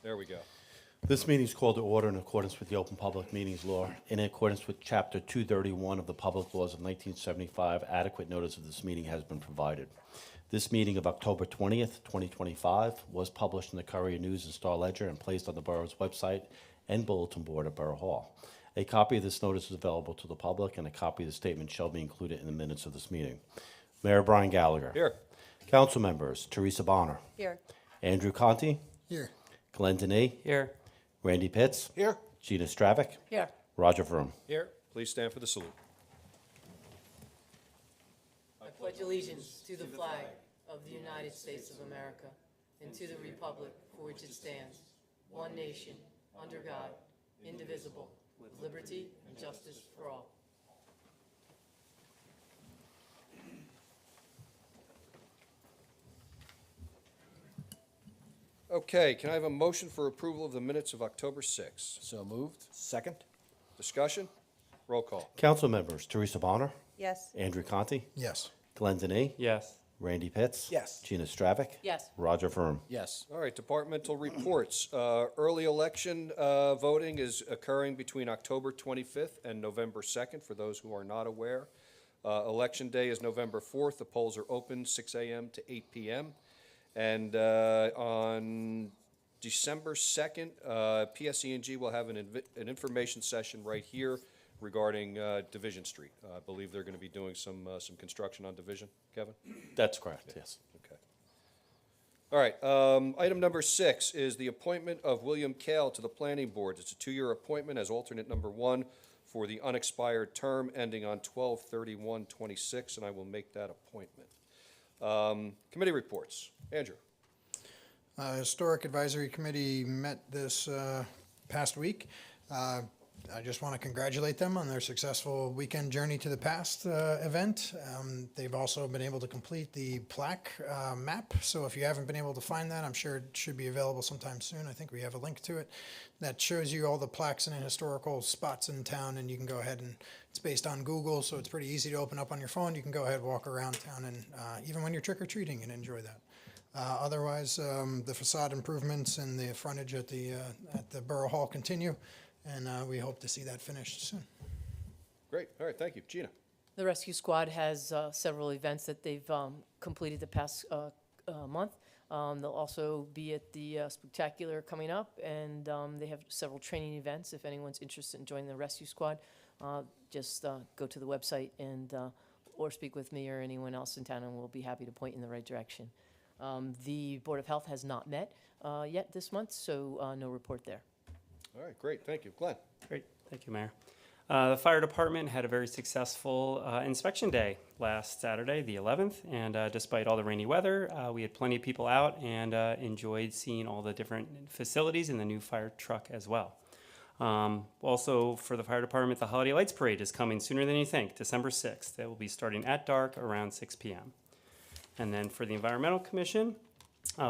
There we go. This meeting is called to order in accordance with the Open Public Meetings Law. In accordance with Chapter 231 of the Public Laws of 1975, adequate notice of this meeting has been provided. This meeting of October 20th, 2025 was published in the Courier News and Star Ledger and placed on the borough's website and bulletin board at Borough Hall. A copy of this notice is available to the public, and a copy of the statement shall be included in the minutes of this meeting. Mayor Brian Gallagher. Here. Council members, Teresa Bonner. Here. Andrew Conti. Here. Glenn Deney. Here. Randy Pitts. Here. Gina Stravic. Here. Roger Vroom. Here. Please stand for the salute. I pledge allegiance to the flag of the United States of America and to the republic for which it stands, one nation, under God, indivisible, with liberty and justice for all. Okay, can I have a motion for approval of the minutes of October 6th? So moved. Second. Discussion? Roll call. Council members, Teresa Bonner. Yes. Andrew Conti. Yes. Glenn Deney. Yes. Randy Pitts. Yes. Gina Stravic. Yes. Roger Vroom. Yes. All right, departmental reports. Early election voting is occurring between October 25th and November 2nd, for those who are not aware. Election day is November 4th. The polls are open 6 a.m. to 8 p.m. And on December 2nd, PSE&G will have an information session right here regarding Division Street. I believe they're going to be doing some construction on Division, Kevin? That's correct, yes. Okay. All right, item number 6 is the appointment of William Kale to the Planning Board. It's a 2-year appointment as alternate number 1 for the unexpired term ending on 12/31/26, and I will make that appointment. Committee reports. Andrew. Historic Advisory Committee met this past week. I just want to congratulate them on their successful weekend journey to the past event. They've also been able to complete the plaque map, so if you haven't been able to find that, I'm sure it should be available sometime soon. I think we have a link to it that shows you all the plaques and historical spots in town, and you can go ahead and it's based on Google, so it's pretty easy to open up on your phone. You can go ahead, walk around town, and even when you're trick-or-treating, and enjoy that. Otherwise, the facade improvements and the frontage at the Borough Hall continue, and we hope to see that finished soon. Great. All right, thank you. Gina. The rescue squad has several events that they've completed the past month. They'll also be at the Spectacular coming up, and they have several training events. If anyone's interested in joining the rescue squad, just go to the website and or speak with me or anyone else in town, and we'll be happy to point in the right direction. The Board of Health has not met yet this month, so no report there. All right, great. Thank you. Glenn. Great. Thank you, Mayor. The fire department had a very successful inspection day last Saturday, the 11th, and despite all the rainy weather, we had plenty of people out and enjoyed seeing all the different facilities and the new fire truck as well. Also, for the fire department, the Holiday Lights Parade is coming sooner than you think, December 6th. It will be starting at dark around 6 p.m. And then for the Environmental Commission,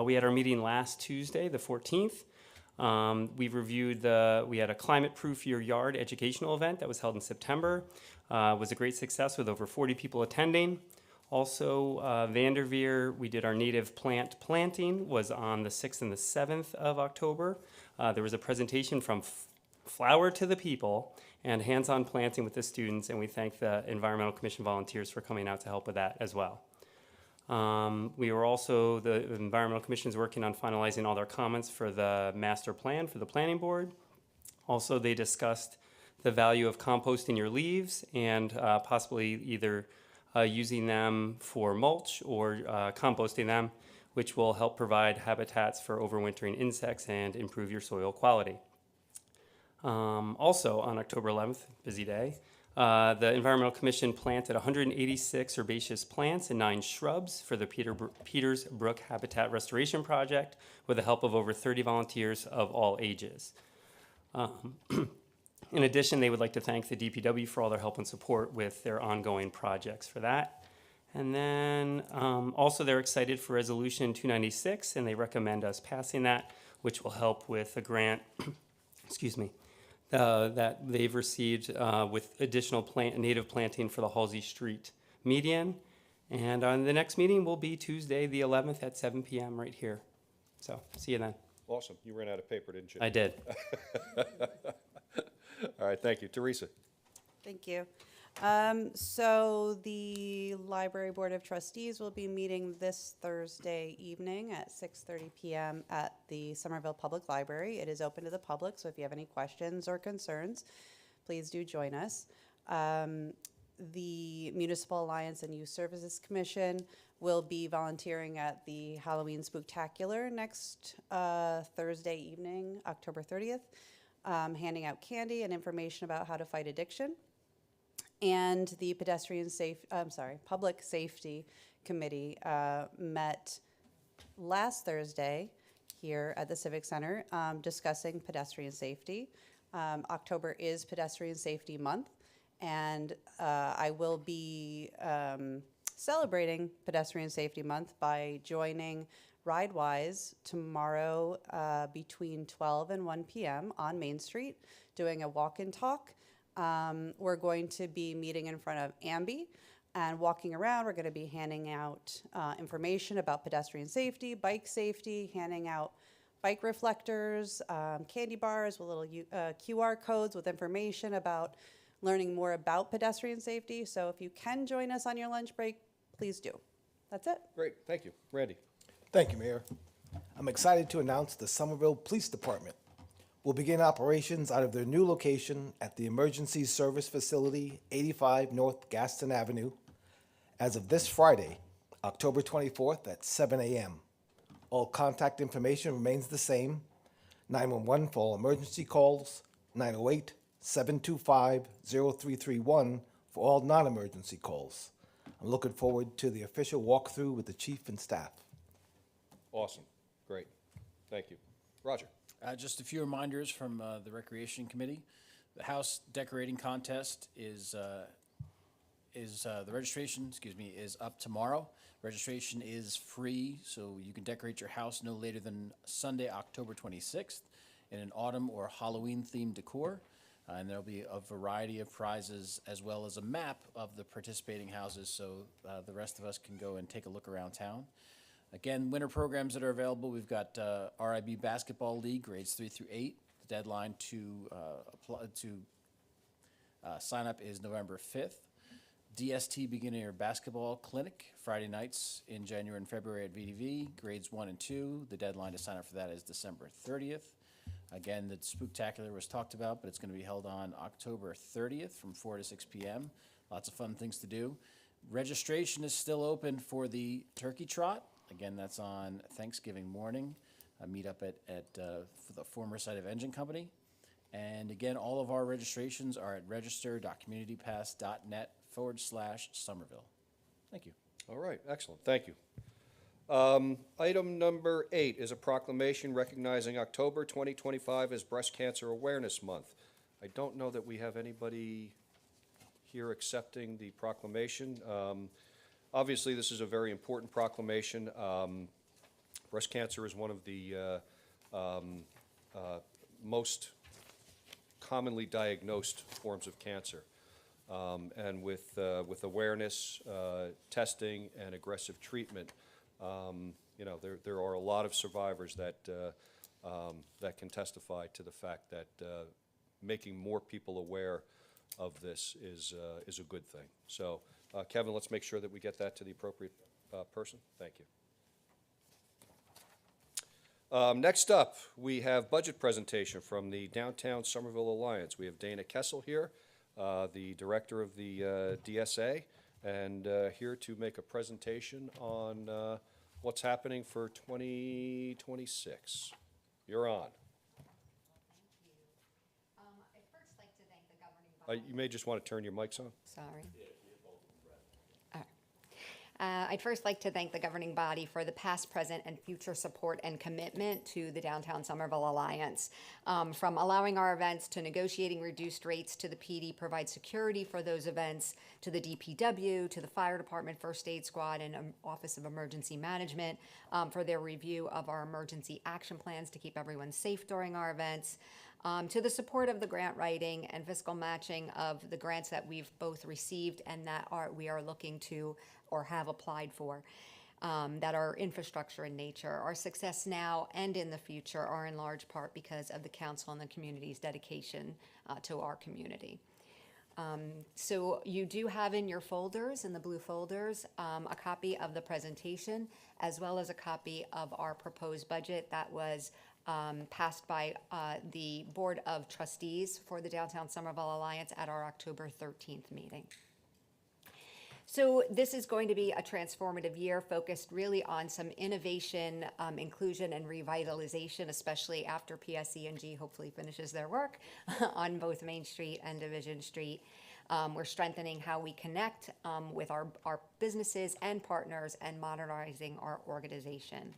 we had our meeting last Tuesday, the 14th. We've reviewed we had a Climate Proof Your Yard educational event that was held in September. It was a great success with over 40 people attending. Also, Vanderveer, we did our native plant planting, was on the 6th and the 7th of October. There was a presentation from Flower to the People and hands-on planting with the students, and we thank the Environmental Commission volunteers for coming out to help with that as well. We were also, the Environmental Commission is working on finalizing all their comments for the master plan for the planning board. Also, they discussed the value of composting your leaves and possibly either using them for mulch or composting them, which will help provide habitats for overwintering insects and improve your soil quality. Also, on October 11th, busy day, the Environmental Commission planted 186 herbaceous plants and 9 shrubs for the Peters Brook Habitat Restoration Project with the help of over 30 volunteers of all ages. In addition, they would like to thank the DPW for all their help and support with their ongoing projects for that. And then also they're excited for Resolution 296, and they recommend us passing that, which will help with a grant, excuse me, that they've received with additional native planting for the Halsey Street median. And the next meeting will be Tuesday the 11th at 7 p.m. right here. So see you then. Awesome. You ran out of paper, didn't you? I did. All right, thank you. Teresa? Thank you. So the Library Board of Trustees will be meeting this Thursday evening at 6:30 p.m. at the Somerville Public Library. It is open to the public, so if you have any questions or concerns, please do join us. The Municipal Alliance and Youth Services Commission will be volunteering at the Halloween Spooktacular next Thursday evening, October 30th, handing out candy and information about how to fight addiction. And the Public Safety Committee met last Thursday here at the Civic Center discussing pedestrian safety. October is Pedestrian Safety Month, and I will be celebrating Pedestrian Safety Month by joining RideWise tomorrow between 12 and 1 p.m. on Main Street, doing a walk and talk. We're going to be meeting in front of Amby and walking around. We're going to be handing out information about pedestrian safety, bike safety, handing out bike reflectors, candy bars with little QR codes with information about learning more about pedestrian safety. So if you can join us on your lunch break, please do. That's it. Great, thank you. Randy? Thank you, Mayor. I'm excited to announce the Somerville Police Department will begin operations out of their new location at the Emergency Service Facility, 85 North Gaston Avenue, as of this Friday, October 24th at 7 a.m. All contact information remains the same: 911 for all emergency calls, 908-725-0331 for all non-emergency calls. I'm looking forward to the official walkthrough with the chief and staff. Awesome, great, thank you. Roger? Just a few reminders from the Recreation Committee. The house decorating contest is the registration, is up tomorrow. Registration is free, so you can decorate your house no later than Sunday, October 26th, in an autumn or Halloween-themed decor. And there'll be a variety of prizes as well as a map of the participating houses, so the rest of us can go and take a look around town. Again, winter programs that are available, we've got RIB Basketball League, grades 3 through 8. The deadline to sign up is November 5th. DST Beginner Basketball Clinic, Friday nights in January and February at VDV, grades 1 and 2. The deadline to sign up for that is December 30th. Again, the Spooktacular was talked about, but it's going to be held on October 30th from 4 to 6 p.m. Lots of fun things to do. Registration is still open for the Turkey Trot. Again, that's on Thanksgiving morning. Meet up at for the former site of Engine Company. And again, all of our registrations are at register.communitypass.net/Somerville. Thank you. All right, excellent, thank you. Item number 8 is a proclamation recognizing October 2025 as Breast Cancer Awareness Month. I don't know that we have anybody here accepting the proclamation. Obviously, this is a very important proclamation. Breast cancer is one of the most commonly diagnosed forms of cancer. And with awareness, testing, and aggressive treatment, there are a lot of survivors that can testify to the fact that making more people aware of this is a good thing. So, Kevin, let's make sure that we get that to the appropriate person. Thank you. Next up, we have budget presentation from the Downtown Somerville Alliance. We have Dana Kessel here, the director of the DSA, and here to make a presentation on what's happening for 2026. You're on. I'd first like to thank the governing body. You may just want to turn your mics on. Sorry. I'd first like to thank the governing body for the past, present, and future support and commitment to the Downtown Somerville Alliance. From allowing our events to negotiating reduced rates to the PD provide security for those events, to the DPW, to the Fire Department, First Aid Squad, and Office of Emergency Management for their review of our emergency action plans to keep everyone safe during our events. To the support of the grant writing and fiscal matching of the grants that we've both received and that we are looking to or have applied for. that are infrastructure in nature. Our success now and in the future are in large part because of the council and the community's dedication to our community. So you do have in your folders, in the blue folders, a copy of the presentation, as well as a copy of our proposed budget that was passed by the Board of Trustees for the Downtown Somerville Alliance at our October 13th meeting. So this is going to be a transformative year focused really on some innovation, inclusion, and revitalization, especially after PSE&G hopefully finishes their work on both Main Street and Division Street. We're strengthening how we connect with our businesses and partners and modernizing our organization.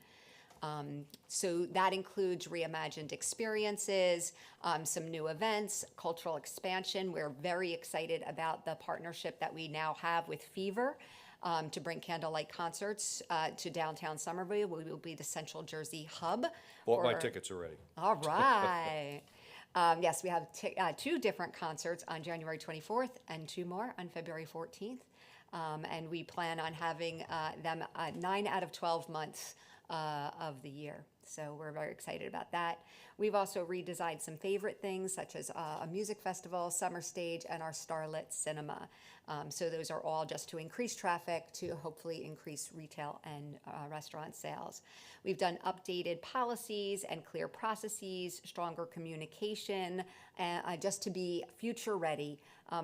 So that includes reimagined experiences, some new events, cultural expansion. We're very excited about the partnership that we now have with Fever to bring candlelight concerts to downtown Somerville. We will be the Central Jersey hub. Bought my tickets already. All right. Yes, we have 2 different concerts on January 24th and 2 more on February 14th. And we plan on having them 9 out of 12 months of the year. So we're very excited about that. We've also redesigned some favorite things such as a music festival, summer stage, and our starlit cinema. So those are all just to increase traffic, to hopefully increase retail and restaurant sales. We've done updated policies and clear processes, stronger communication, just to be future ready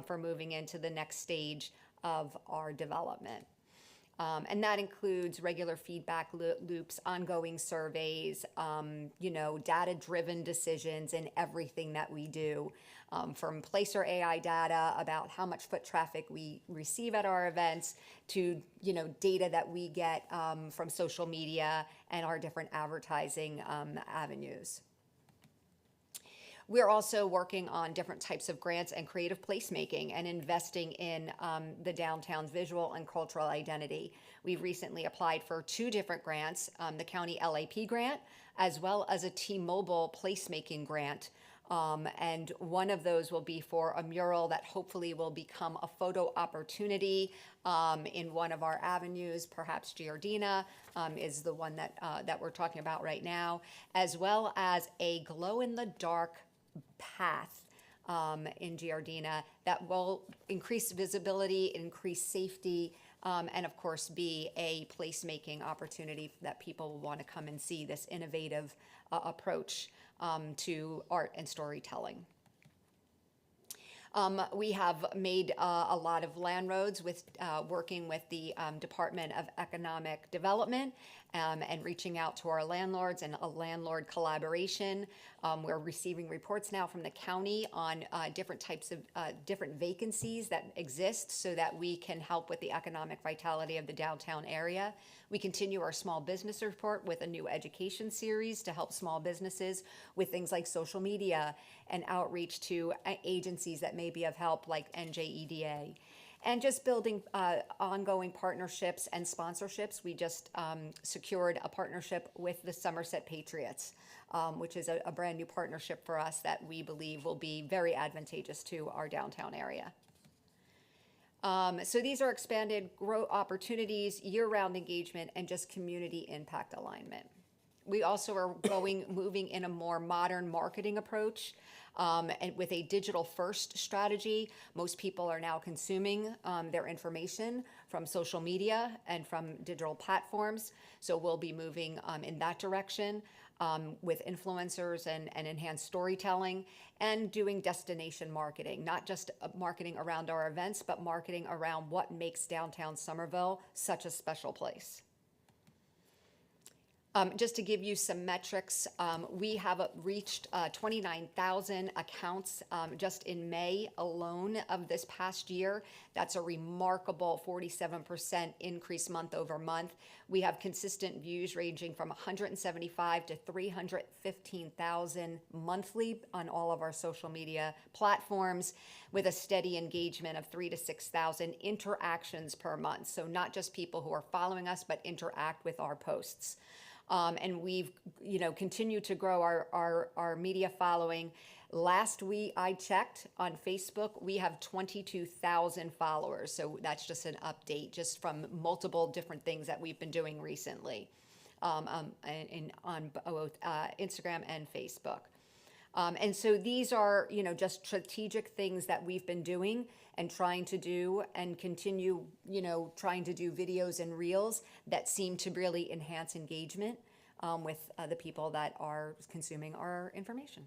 for moving into the next stage of our development. And that includes regular feedback loops, ongoing surveys, data-driven decisions in everything that we do, from Placer AI data about how much foot traffic we receive at our events to, data that we get from social media and our different advertising avenues. We're also working on different types of grants and creative placemaking and investing in the downtown's visual and cultural identity. We've recently applied for 2 different grants, the county LAP grant, as well as a T-Mobile placemaking grant. And one of those will be for a mural that hopefully will become a photo opportunity in one of our avenues. Perhaps Giardina is the one that we're talking about right now, as well as a glow-in-the-dark path in Giardina that will increase visibility, increase safety, and of course be a placemaking opportunity that people will want to come and see this innovative approach to art and storytelling. We have made a lot of land roads with working with the Department of Economic Development and reaching out to our landlords and a landlord collaboration. We're receiving reports now from the county on different types of different vacancies that exist so that we can help with the economic vitality of the downtown area. We continue our small business report with a new education series to help small businesses with things like social media and outreach to agencies that may be of help like NJEDA. And just building ongoing partnerships and sponsorships. We just secured a partnership with the Somerset Patriots, which is a brand new partnership for us that we believe will be very advantageous to our downtown area. So these are expanded growth opportunities, year-round engagement, and just community impact alignment. We also are moving in a more modern marketing approach and with a digital-first strategy. Most people are now consuming their information from social media and from digital platforms. So we'll be moving in that direction with influencers and enhanced storytelling and doing destination marketing, not just marketing around our events, but marketing around what makes downtown Somerville such a special place. Just to give you some metrics, we have reached 29,000 accounts just in May alone of this past year. That's a remarkable 47% increase month over month. We have consistent views ranging from 175 to 315,000 monthly on all of our social media platforms, with a steady engagement of 3,000 to 6,000 interactions per month. So not just people who are following us, but interact with our posts. And we've, continued to grow our media following. Last week I checked on Facebook, we have 22,000 followers. So that's just an update just from multiple different things that we've been doing recently on both Instagram and Facebook. And so these are, just strategic things that we've been doing and trying to do and continue, trying to do videos and reels that seem to really enhance engagement with the people that are consuming our information.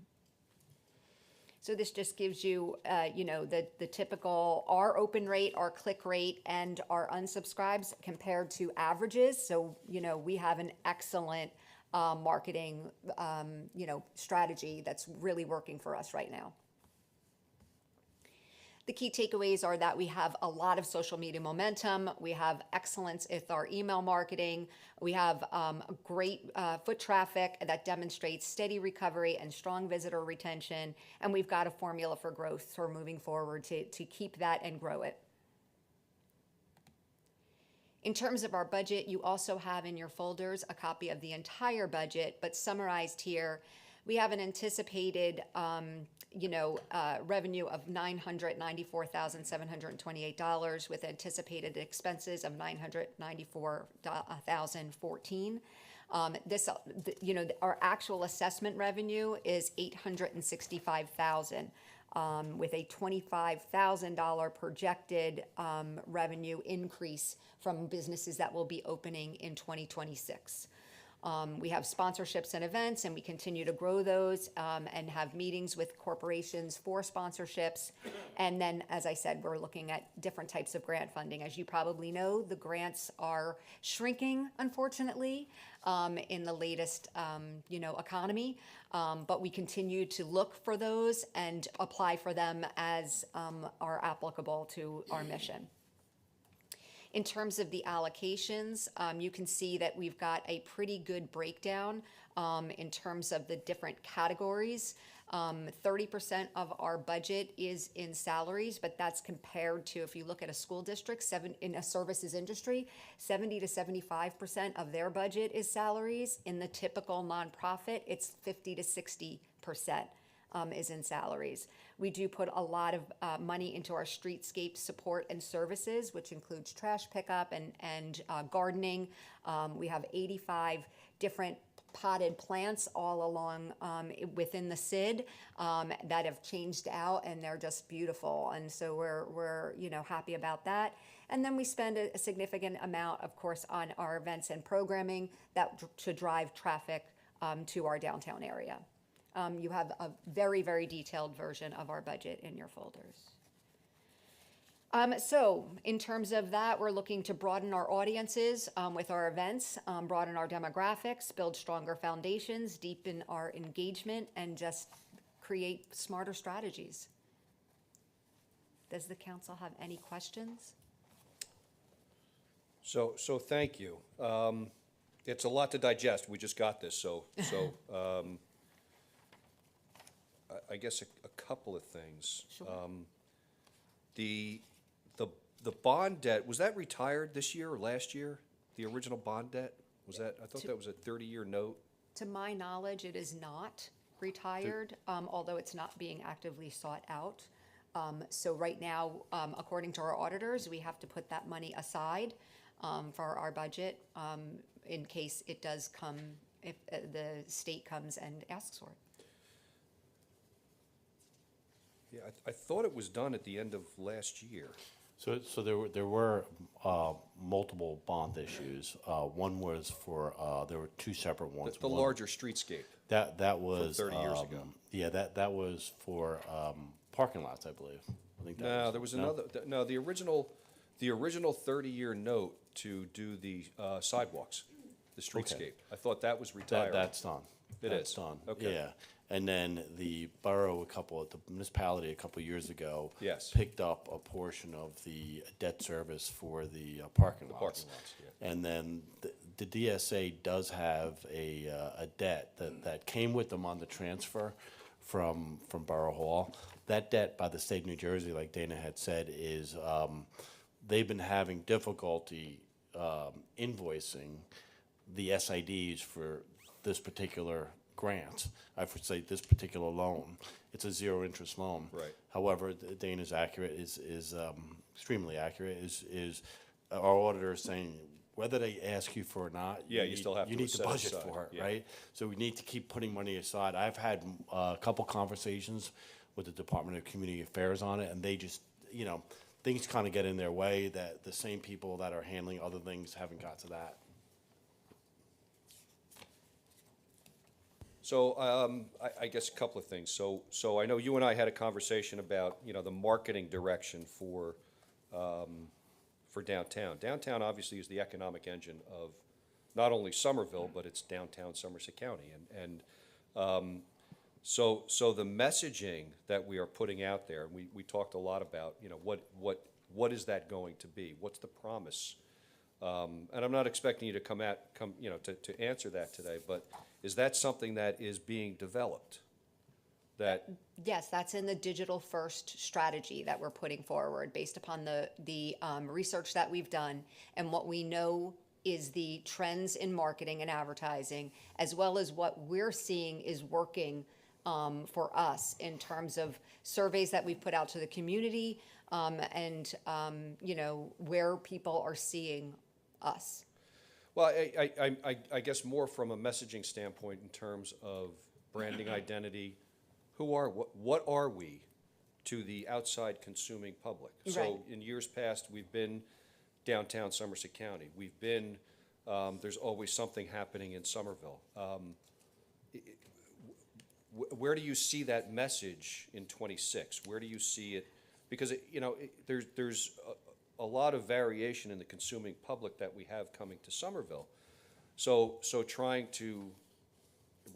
So this just gives you, the typical, our open rate, our click rate, and our unsubscribes compared to averages. So, we have an excellent marketing, strategy that's really working for us right now. The key takeaways are that we have a lot of social media momentum. We have excellence with our email marketing. We have great foot traffic that demonstrates steady recovery and strong visitor retention. And we've got a formula for growth, so we're moving forward to keep that and grow it. In terms of our budget, you also have in your folders a copy of the entire budget, but summarized here, we have an anticipated revenue of $994,728 with anticipated expenses of $994,014. Our actual assessment revenue is $865,000. With a $25,000 projected revenue increase from businesses that will be opening in 2026. We have sponsorships and events, and we continue to grow those and have meetings with corporations for sponsorships. And then, as I said, we're looking at different types of grant funding. As you probably know, the grants are shrinking, unfortunately, in the latest, economy. But we continue to look for those and apply for them as are applicable to our mission. In terms of the allocations, you can see that we've got a pretty good breakdown in terms of the different categories. 30% of our budget is in salaries, but that's compared to, if you look at a school district, in a services industry, 70 to 75% of their budget is salaries. In the typical nonprofit, it's 50 to 60% is in salaries. We do put a lot of money into our streetscape support and services, which includes trash pickup and gardening. We have 85 different potted plants all along within the SID that have changed out, and they're just beautiful. And so we're happy about that. And then we spend a significant amount, of course, on our events and programming to drive traffic to our downtown area. You have a very, very detailed version of our budget in your folders. So in terms of that, we're looking to broaden our audiences with our events, broaden our demographics, build stronger foundations, deepen our engagement, and just create smarter strategies. Does the council have any questions? So thank you. It's a lot to digest. We just got this, I guess a couple of things. Sure. The bond debt, was that retired this year or last year? The original bond debt? Was that, I thought that was a 30-year note? To my knowledge, it is not retired, although it's not being actively sought out. So right now, according to our auditors, we have to put that money aside for our budget in case it does come, if the state comes and asks for it. Yeah, I thought it was done at the end of last year. So there were multiple bond issues. One was for, there were two separate ones. The One- larger streetscape. That was. 30 years ago. Yeah, that was for parking lots, I believe. I think that No, was. there was another, the original 30-year note to do the sidewalks, the streetscape. I thought that was retired. That's done. It That's is? done. Okay. Yeah. And then the borough, the municipality a couple years ago. Yes. Picked up a portion of the debt service for the parking lots. parking lots, yeah. And then the DSA does have a debt that came with them on the transfer from Borough Hall. That debt by the state of New Jersey, like Dana had said, is they've been having difficulty invoicing the SIDs for this particular grant. I would say this particular loan, it's a zero-interest loan. Right. However, Dana's accurate, is extremely accurate, is our auditor is saying, whether they ask you for it or not. Yeah, you still have You to need to set budget aside, for it, yeah. right? So we need to keep putting money aside. I've had a couple conversations with the Department of Community Affairs on it, and they just, things kind of get in their way, that the same people that are handling other things haven't got to that. So I guess a couple of things. So I know you and I had a conversation about, the marketing direction for downtown. Downtown obviously is the economic engine of not only Somerville, but it's downtown Somerset County. So the messaging that we are putting out there, we talked a lot about, what is that going to be? What's the promise? And I'm not expecting you to to answer that today, but is that something that is being developed? That, Yes, that's in the digital first strategy that we're putting forward based upon the research that we've done and what we know is the trends in marketing and advertising, as well as what we're seeing is working for us in terms of surveys that we've put out to the community and where people are seeing us. well, I guess more from a messaging standpoint in terms of branding identity. What are we to the outside consuming public? Right. So in years past, we've been downtown Somerset County. We've been, there's always something happening in Somerville. Where do you see that message in '26? Where do you see it? Because, there's a lot of variation in the consuming public that we have coming to Somerville. So trying to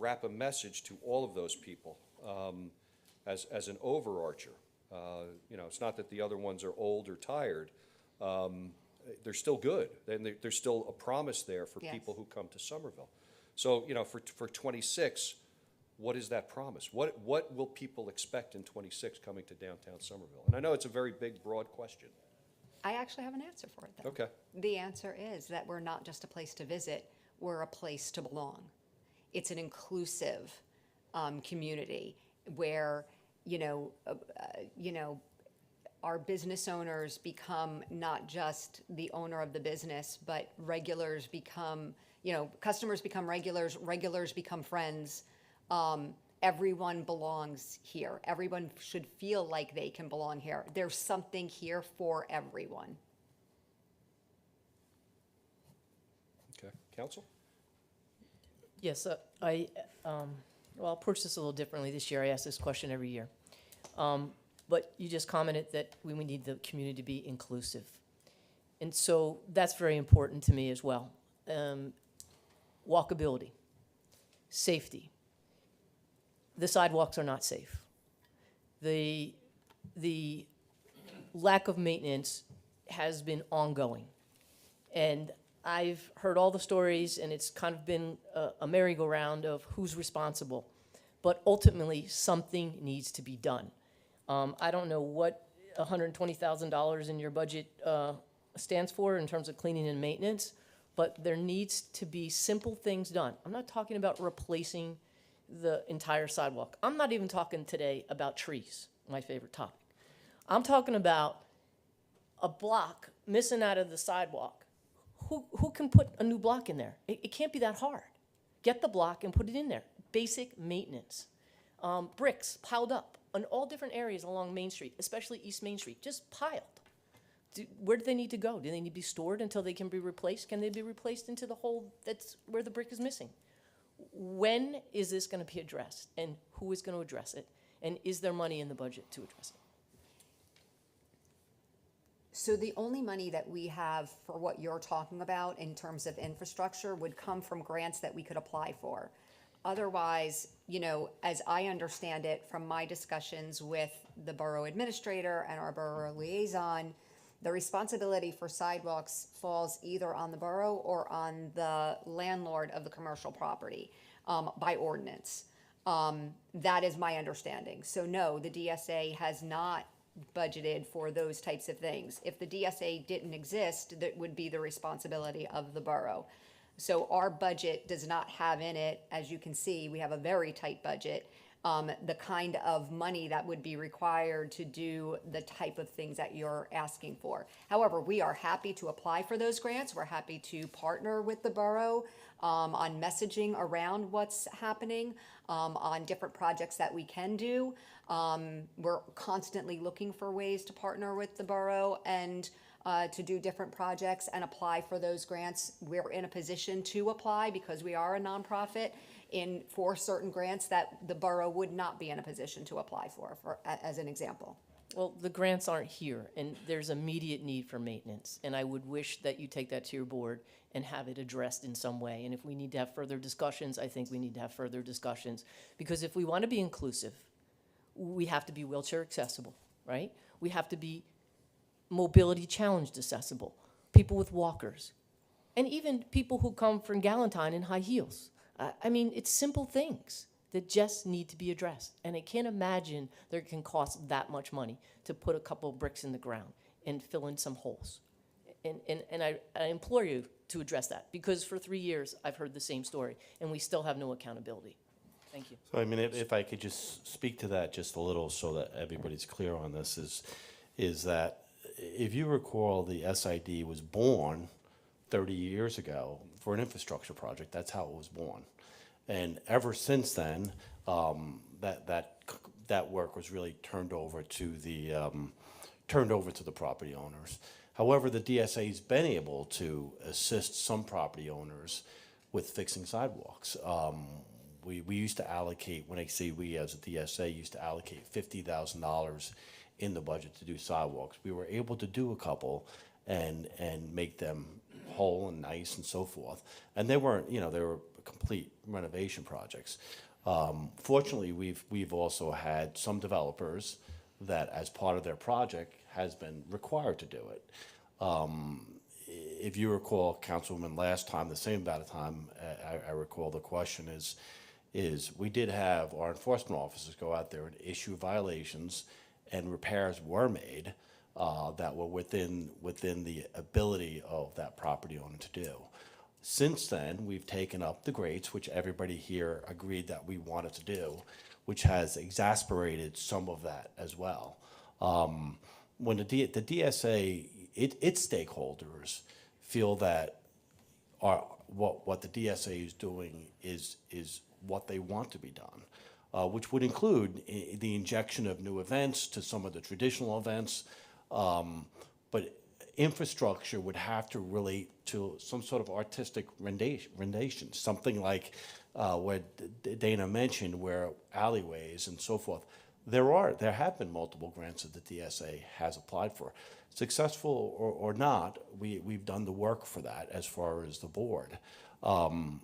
wrap a message to all of those people as an overarcher. It's not that the other ones are old or tired. They're still good. And there's still a promise there for Yes. people who come to Somerville. So, for '26, what is that promise? What will people expect in '26 coming to downtown Somerville? And I know it's a very big, broad question. I actually have an answer for it, though. Okay. The answer is that we're not just a place to visit, we're a place to belong. It's an inclusive community where, our business owners become not just the owner of the business, but regulars become, customers become regulars, regulars become friends. Everyone belongs here. Everyone should feel like they can belong here. There's something here for everyone. Okay. Counsel? Yes, I'll approach this a little differently this year. I ask this question every year. But you just commented that we need the community to be inclusive. And so that's very important to me as well. Walkability, safety. The sidewalks are not safe. The lack of maintenance has been ongoing. And I've heard all the stories, and it's kind of been a merry-go-round of who's responsible. But ultimately, something needs to be done. I don't know what $120,000 in your budget stands for in terms of cleaning and maintenance, but there needs to be simple things done. I'm not talking about replacing the entire sidewalk. I'm not even talking today about trees, my favorite topic. I'm talking about a block missing out of the sidewalk. Who can put a new block in there? It can't be that hard. Get the block and put it in there. Basic maintenance. Bricks piled up on all different areas along Main Street, especially East Main Street, just piled. Where do they need to go? Do they need to be stored until they can be replaced? Can they be replaced into the hole that's where the brick is missing? When is this going to be addressed, and who is going to address it? And is there money in the budget to address it? So the only money that we have for what you're talking about in terms of infrastructure would come from grants that we could apply for. Otherwise, as I understand it from my discussions with the borough administrator and our borough liaison, the responsibility for sidewalks falls either on the borough or on the landlord of the commercial property by ordinance. That is my understanding. So no, the DSA has not budgeted for those types of things. If the DSA didn't exist, that would be the responsibility of the borough. So our budget does not have in it, as you can see, we have a very tight budget, the kind of money that would be required to do the type of things that you're asking for. However, we are happy to apply for those grants. We're happy to partner with the borough on messaging around what's happening, on different projects that we can do. We're constantly looking for ways to partner with the borough and to do different projects and apply for those grants. We're in a position to apply because we are a nonprofit for certain grants that the borough would not be in a position to apply for as an example. Well, the grants aren't here, and there's immediate need for maintenance, and I would wish that you take that to your board and have it addressed in some way. And if we need to have further discussions, I think we need to have further discussions, because if we want to be inclusive, we have to be wheelchair accessible, right? We have to be mobility challenged accessible, people with walkers, and even people who come from Galentine in high heels. I mean, it's simple things that just need to be addressed. And I can't imagine that it can cost that much money to put a couple of bricks in the ground and fill in some holes. And I implore you to address that, because for 3 years, I've heard the same story, and we still have no accountability. Thank you. So, I mean, if I could just speak to that just a little so that everybody's clear on this, is that if you recall, the SID was born 30 years ago for an infrastructure project. That's how it was born. And ever since then, that work was really turned over to the property owners. However, the DSA's been able to assist some property owners with fixing sidewalks. We used to allocate, when I say we as a DSA, used to allocate $50,000 in the budget to do sidewalks. We were able to do a couple and make them whole and nice and so forth. And they weren't, they were complete renovation projects. Fortunately, we've also had some developers that, as part of their project, has been required to do it. If you recall, Councilwoman, last time, the same amount of time, I recall the question is we did have our enforcement officers go out there and issue violations, and repairs were made that were within the ability of that property owner to do. Since then, we've taken up the grates, which everybody here agreed that we wanted to do, which has exasperated some of that as well. When the DSA, its stakeholders feel that what the DSA is doing is what they want to be done, which would include the injection of new events to some of the traditional events, but infrastructure would have to relate to some sort of artistic rendition, something like what Dana mentioned, where alleyways and so forth. There have been multiple grants that the DSA has applied for. Successful or not, we've done the work for that as far as the board. And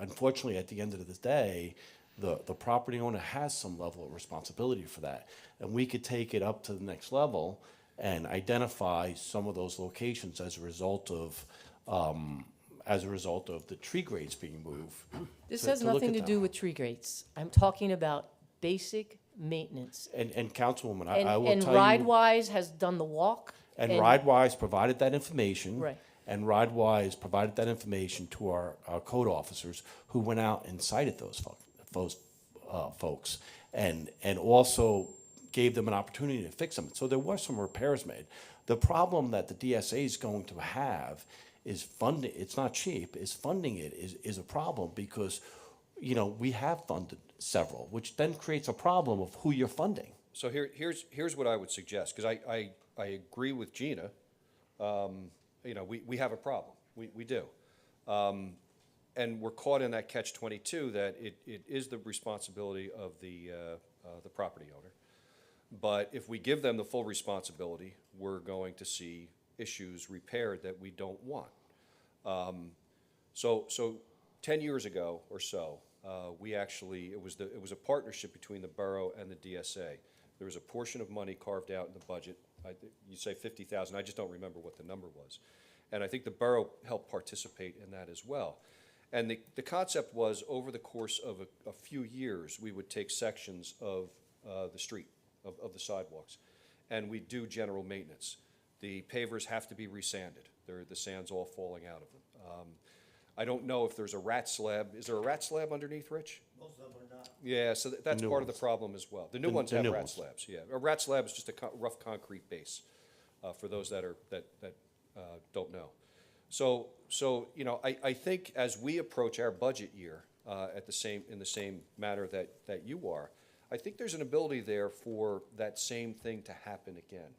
unfortunately, at the end of the day, the property owner has some level of responsibility for that. And we could take it up to the next level and identify some of those locations as a result of the tree grades being moved. This to has look nothing at to them. do with tree grates. I'm talking about basic maintenance. And Councilwoman, And, I will and tell you. RideWise has done the walk. And RideWise provided that information. Right. And RideWise provided that information to our code officers, who went out and cited those folks and also gave them an opportunity to fix them. So there were some repairs made. The problem that the DSA is going to have is funding. It's not cheap. Funding it is a problem, because we have funded several, which then creates a problem of who you're funding. So here's what I would suggest, because I agree with Gina. We have a problem. We do. And we're caught in that catch-22 that it is the responsibility of the property owner. But if we give them the full responsibility, we're going to see issues repaired that we don't want. So 10 years ago or so, it was a partnership between the borough and the DSA. There was a portion of money carved out in the budget. You say 50,000. I just don't remember what the number was. And I think the borough helped participate in that as well. And the concept was, over the course of a few years, we would take sections of the street, of the sidewalks, and we do general maintenance. The pavers have to be resanded. The sand's all falling out of them. I don't know if there's a rat slab. Is there a rat slab underneath, Rich? Most of them are not. Yeah, so that's new part of the ones. problem as well. The new The- ones the have new rat ones. slabs, yeah. A rat slab is just a rough concrete base, for those that don't know. So, you know, I think as we approach our budget year, in the same manner that you are, I think there's an ability there for that same thing to happen again,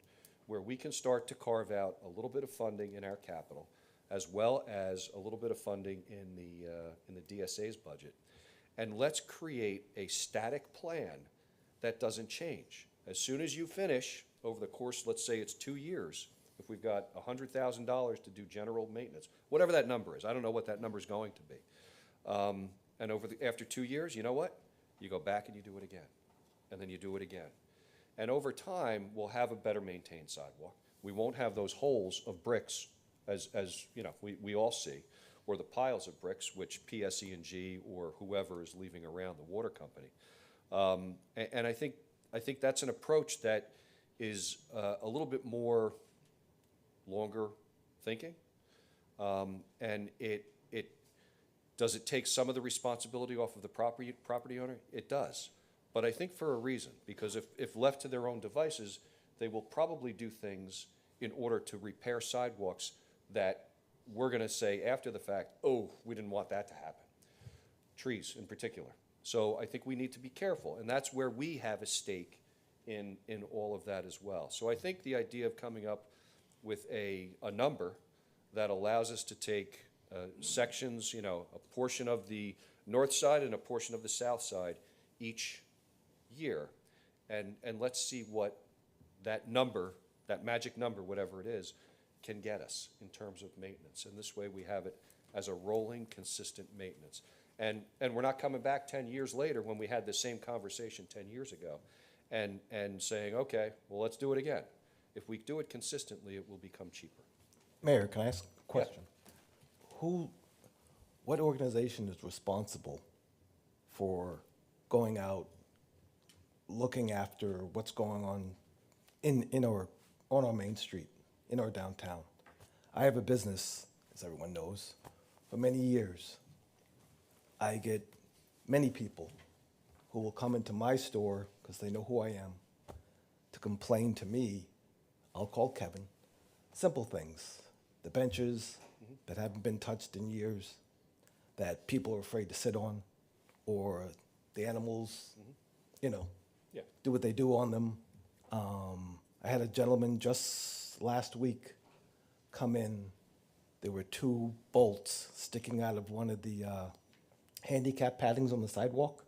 where we can start to carve out a little bit of funding in our capital, as well as a little bit of funding in the DSA's budget. And let's create a static plan that doesn't change. As soon as you finish, over the course, let's say it's 2 years, if we've got $100,000 to do general maintenance, whatever that number is, I don't know what that number is going to be. And after 2 years, you know what? You go back and you do it again, and then you do it again. And over time, we'll have a better maintained sidewalk. We won't have those holes of bricks, as you know, we all see, or the piles of bricks, which PSE&G or whoever is leaving around the water company. And I think that's an approach that is a little bit more longer thinking. And does it take some of the responsibility off of the property owner? It does. But I think for a reason, because if left to their own devices, they will probably do things in order to repair sidewalks that we're gonna say after the fact, oh, we didn't want that to happen. Trees in particular. So I think we need to be careful, and that's where we have a stake in all of that as well. So I think the idea of coming up with a number that allows us to take sections, you know, a portion of the north side and a portion of the south side each year, and let's see what that number, that magic number, whatever it is, can get us in terms of maintenance. And this way we have it as a rolling, consistent maintenance. And we're not coming back 10 years later when we had the same conversation 10 years ago and saying, okay, well, let's do it again. If we do it consistently, it will become cheaper. Mayor, can I ask a question? What organization is responsible for going out, looking after what's going on on our main street, in our downtown? I have a business, as everyone knows, for many years. I get many people who will come into my store, because they know who I am, to complain to me. I'll call Kevin. Simple things. The benches that haven't been touched in years, that people are afraid to sit on, or the animals, you know, Yeah. do what they do on them. I had a gentleman just last week come in. There were 2 bolts sticking out of one of the handicap paddings on the sidewalk.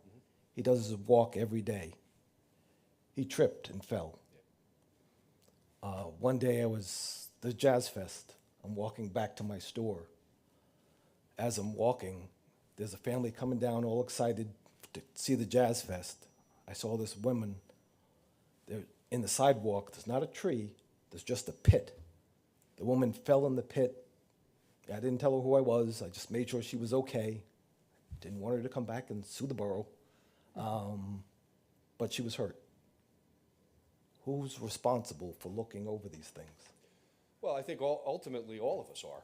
He does his walk every day. He tripped and fell. One day the Jazz Fest. I'm walking back to my store. As I'm walking, there's a family coming down all excited to see the Jazz Fest. I saw this woman there in the sidewalk. There's not a tree, there's just a pit. The woman fell in the pit. I didn't tell her who I was. I just made sure she was okay. Didn't want her to come back and sue the borough. But she was hurt. Who's responsible for looking over these things? Well, I think ultimately all of us are.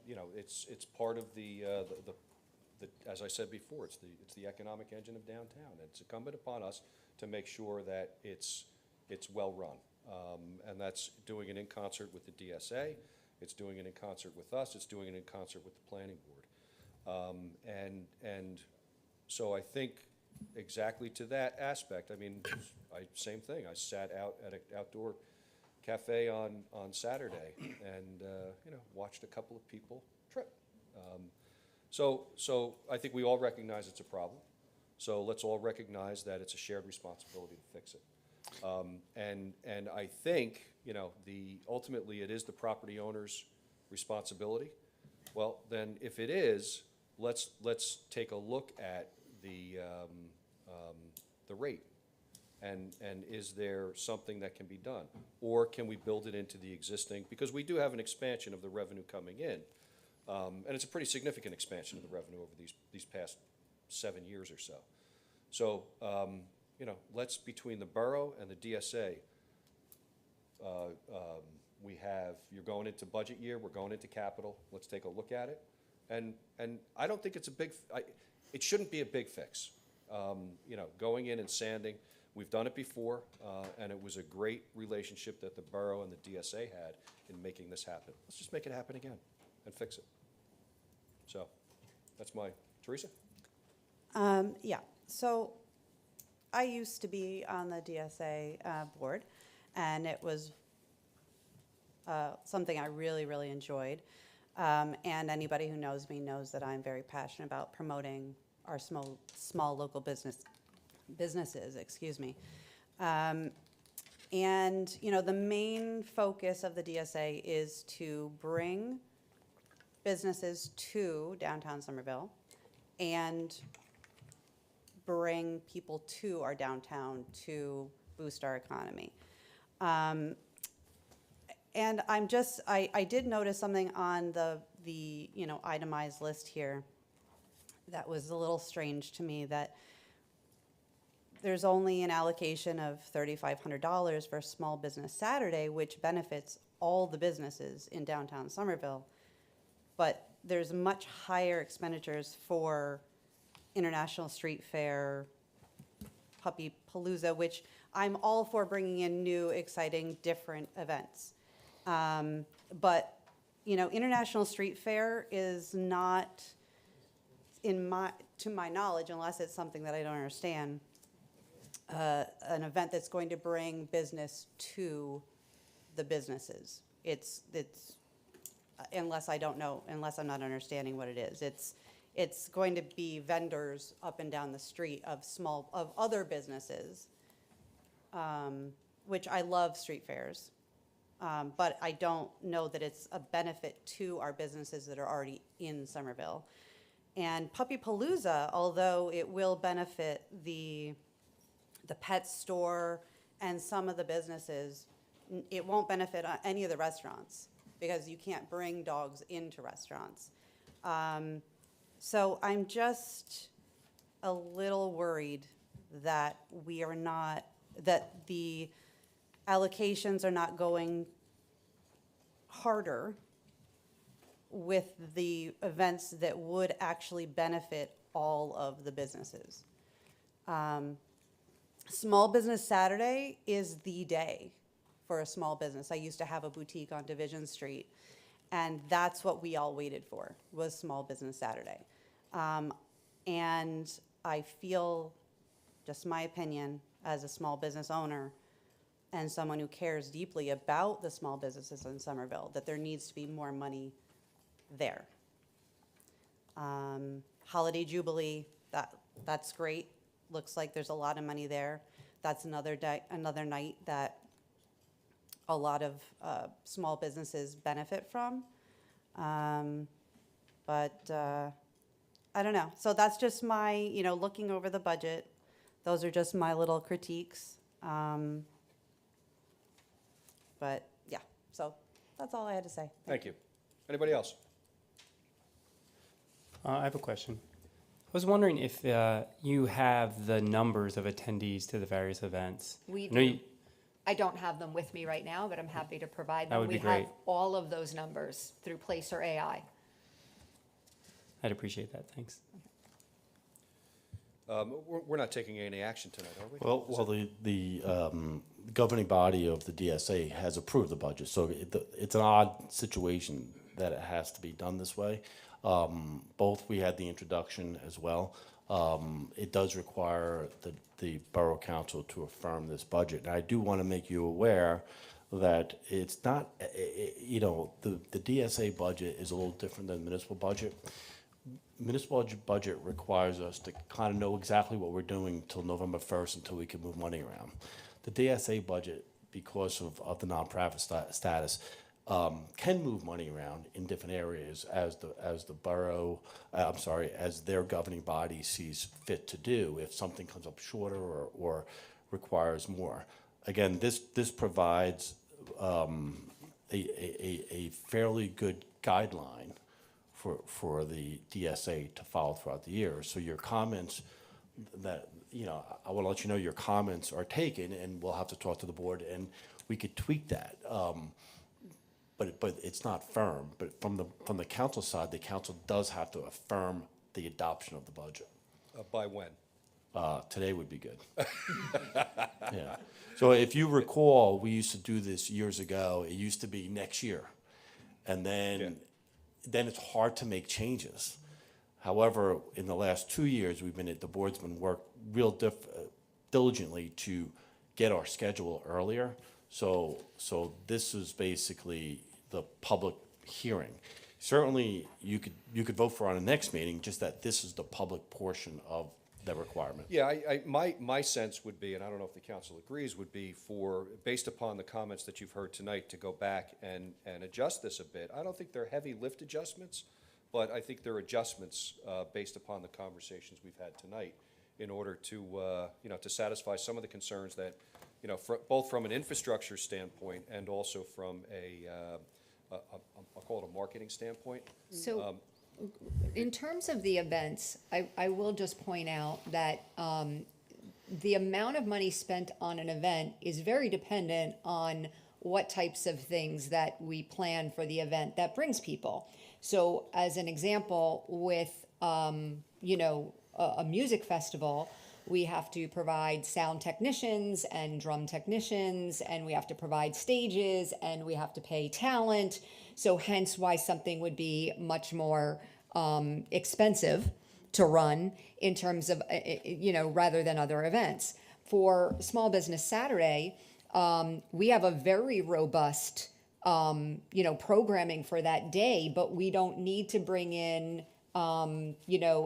You know, it's part of the as I said before, it's the economic engine of downtown. It's incumbent upon us to make sure that it's well run, and that's doing it in concert with the DSA. It's doing it in concert with us. It's doing it in concert with the planning board, and so I think exactly to that aspect. I mean, same thing. I sat out at an outdoor cafe on Saturday and you know, watched a couple of people trip. So I think we all recognize it's a problem. So let's all recognize that it's a shared responsibility to fix it. And I think, you know, ultimately it is the property owner's responsibility. Well, then if it is, let's take a look at the rate. And is there something that can be done? Or can we build it into the existing, because we do have an expansion of the revenue coming in. And it's a pretty significant expansion of the revenue over these past 7 years or so. So, you know, between the borough and the DSA, you're going into budget year, we're going into capital, let's take a look at it. And I don't think it's it shouldn't be a big fix. You know, going in and sanding, we've done it before, and it was a great relationship that the borough and the DSA had in making this happen. Let's just make it happen again and fix it. So, that's Teresa? Yeah, so I used to be on the DSA board, and it was something I really, really enjoyed. And anybody who knows me knows that I'm very passionate about promoting our small local businesses, excuse me. And, you know, the main focus of the DSA is to bring businesses to downtown Somerville and bring people to our downtown to boost our economy. And I did notice something on the you know, itemized list here that was a little strange to me, that there's only an allocation of $3,500 for Small Business Saturday, which benefits all the businesses in downtown Somerville. But there's much higher expenditures for International Street Fair, Puppy Palooza, which I'm all for bringing in new, exciting, different events. But, you know, International Street Fair is not, to my knowledge, unless it's something that I don't understand, an event that's going to bring business to the businesses. It's unless I don't know, unless I'm not understanding what it is. It's going to be vendors up and down the street of other businesses, which I love street fairs. But I don't know that it's a benefit to our businesses that are already in Somerville. And Puppy Palooza, although it will benefit the pet store and some of the businesses, it won't benefit any of the restaurants because you can't bring dogs into restaurants. So I'm just a little worried that that the allocations are not going harder with the events that would actually benefit all of the businesses. Small Business Saturday is the day for a small business. I used to have a boutique on Division Street, and that's what we all waited for, was Small Business Saturday. And I feel, just my opinion, as a small business owner and someone who cares deeply about the small businesses in Somerville, that there needs to be more money there. Holiday Jubilee, that's great. Looks like there's a lot of money there. That's another night that a lot of small businesses benefit from. But I don't know. So that's just my, you know, looking over the budget. Those are just my little critiques. But yeah, so that's all I had to say. Thank you. Anybody else? I have a question. I was wondering if you have the numbers of attendees to the various events. We I know do. I don't have them with me right now, but I'm happy to provide them. That would be We have great. all of those numbers through Placer AI. I'd appreciate that. Thanks. We're not taking any action tonight, are we? Well, the governing body of the DSA has approved the budget, so it's an odd situation that it has to be done this way. Both, we had the introduction as well. It does require the Borough Council to affirm this budget. And I do want to make you aware that it's not, you know, the DSA budget is a little different than the municipal budget. Municipal budget requires us to kind of know exactly what we're doing till November 1st until we can move money around. The DSA budget, because of the nonprofit status, can move money around in different areas as the borough, as their governing body sees fit to do if something comes up shorter or requires more. Again, this provides a fairly good guideline for the DSA to follow throughout the year. So your comments that, you know, I want to let you know your comments are taken, and we'll have to talk to the board and we could tweak that. but it's not firm. But from the council side, the council does have to affirm the adoption of the budget. By when? Today would be good. Yeah. So if you recall, we used to do this years ago. It used to be next year. And then it's hard to make changes. However, in the last 2 years, the board's been worked real diligently to get our schedule earlier. So this is basically the public hearing. Certainly, you could vote for it on the next meeting, just that this is the public portion of the requirement. Yeah, my sense would be, and I don't know if the council agrees, would be based upon the comments that you've heard tonight, to go back and adjust this a bit. I don't think they're heavy lift adjustments, but I think they're adjustments based upon the conversations we've had tonight in order to, to satisfy some of the concerns that, both from an infrastructure standpoint and also from I'll call it a marketing standpoint. So, in terms of the events, I will just point out that the amount of money spent on an event is very dependent on what types of things that we plan for the event that brings people. So, as an example, with a music festival, we have to provide sound technicians and drum technicians, and we have to provide stages, and we have to pay talent. So hence why something would be much more expensive to run in terms of, rather than other events. For Small Business Saturday, we have a very robust, programming for that day, but we don't need to bring in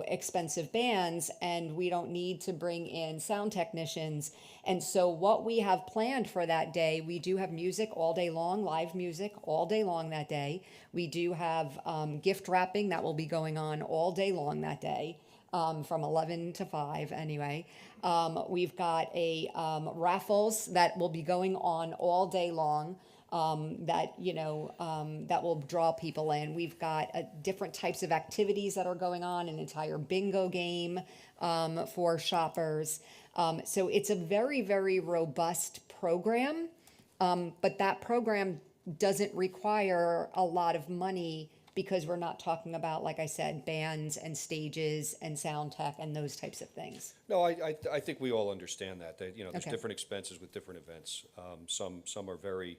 expensive bands, and we don't need to bring in sound technicians. And so what we have planned for that day, we do have music all day long, live music all day long that day. We do have gift wrapping that will be going on all day long that day, from 11 to 5 anyway. We've got raffles that will be going on all day long. That will draw people in. We've got different types of activities that are going on, an entire bingo game for shoppers. So it's a very, very robust program, but that program doesn't require a lot of money because we're not talking about, like I said, bands and stages and sound tech and those types of things. No, I think we all understand that. There's Okay. different expenses with different events. Some are very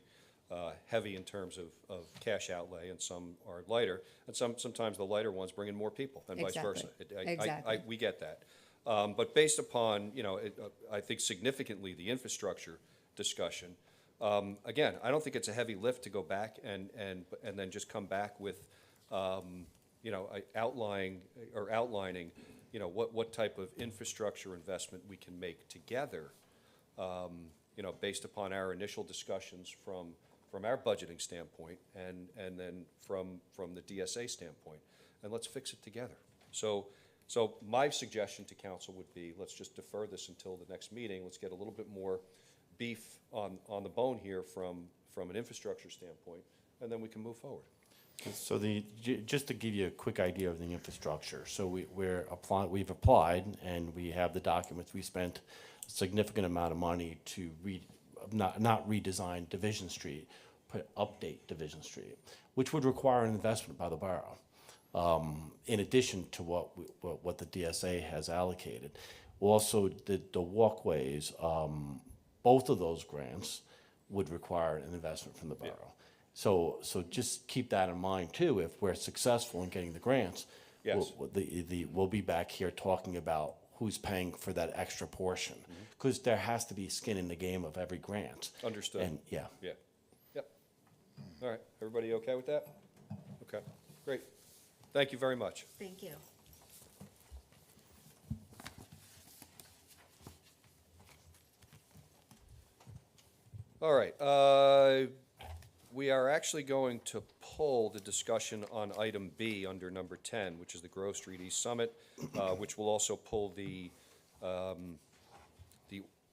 heavy in terms of cash outlay, and some are lighter, and sometimes the lighter ones bring in more people, and vice versa. Exactly. We get that. But based upon, I think significantly the infrastructure discussion, again, I don't think it's a heavy lift to go back and then just come back with, outlining, what type of infrastructure investment we can make together, based upon our initial discussions from our budgeting standpoint and then from the DSA standpoint, and let's fix it together. So my suggestion to council would be, let's just defer this until the next meeting. Let's get a little bit more beef on the bone here from an infrastructure standpoint, and then we can move forward. So just to give you a quick idea of the infrastructure, so we've applied, and we have the documents. We spent a significant amount of money to not redesign Division Street, but update Division Street, which would require an investment by the borough, in addition to what the DSA has allocated. Also, the walkways, both of those grants would require an investment from the borough. So just keep that in mind too. If we're successful in getting the grants, Yes. we'll be back here talking about who's paying for that extra portion, because there has to be skin in the game of every grant. Understood. And yeah. Yep. All right, everybody okay with that? Okay, great. Thank you very much. Thank you. All right, we are actually going to pull the discussion on item B under number 10, which is the Grove Street East Summit, which will also pull the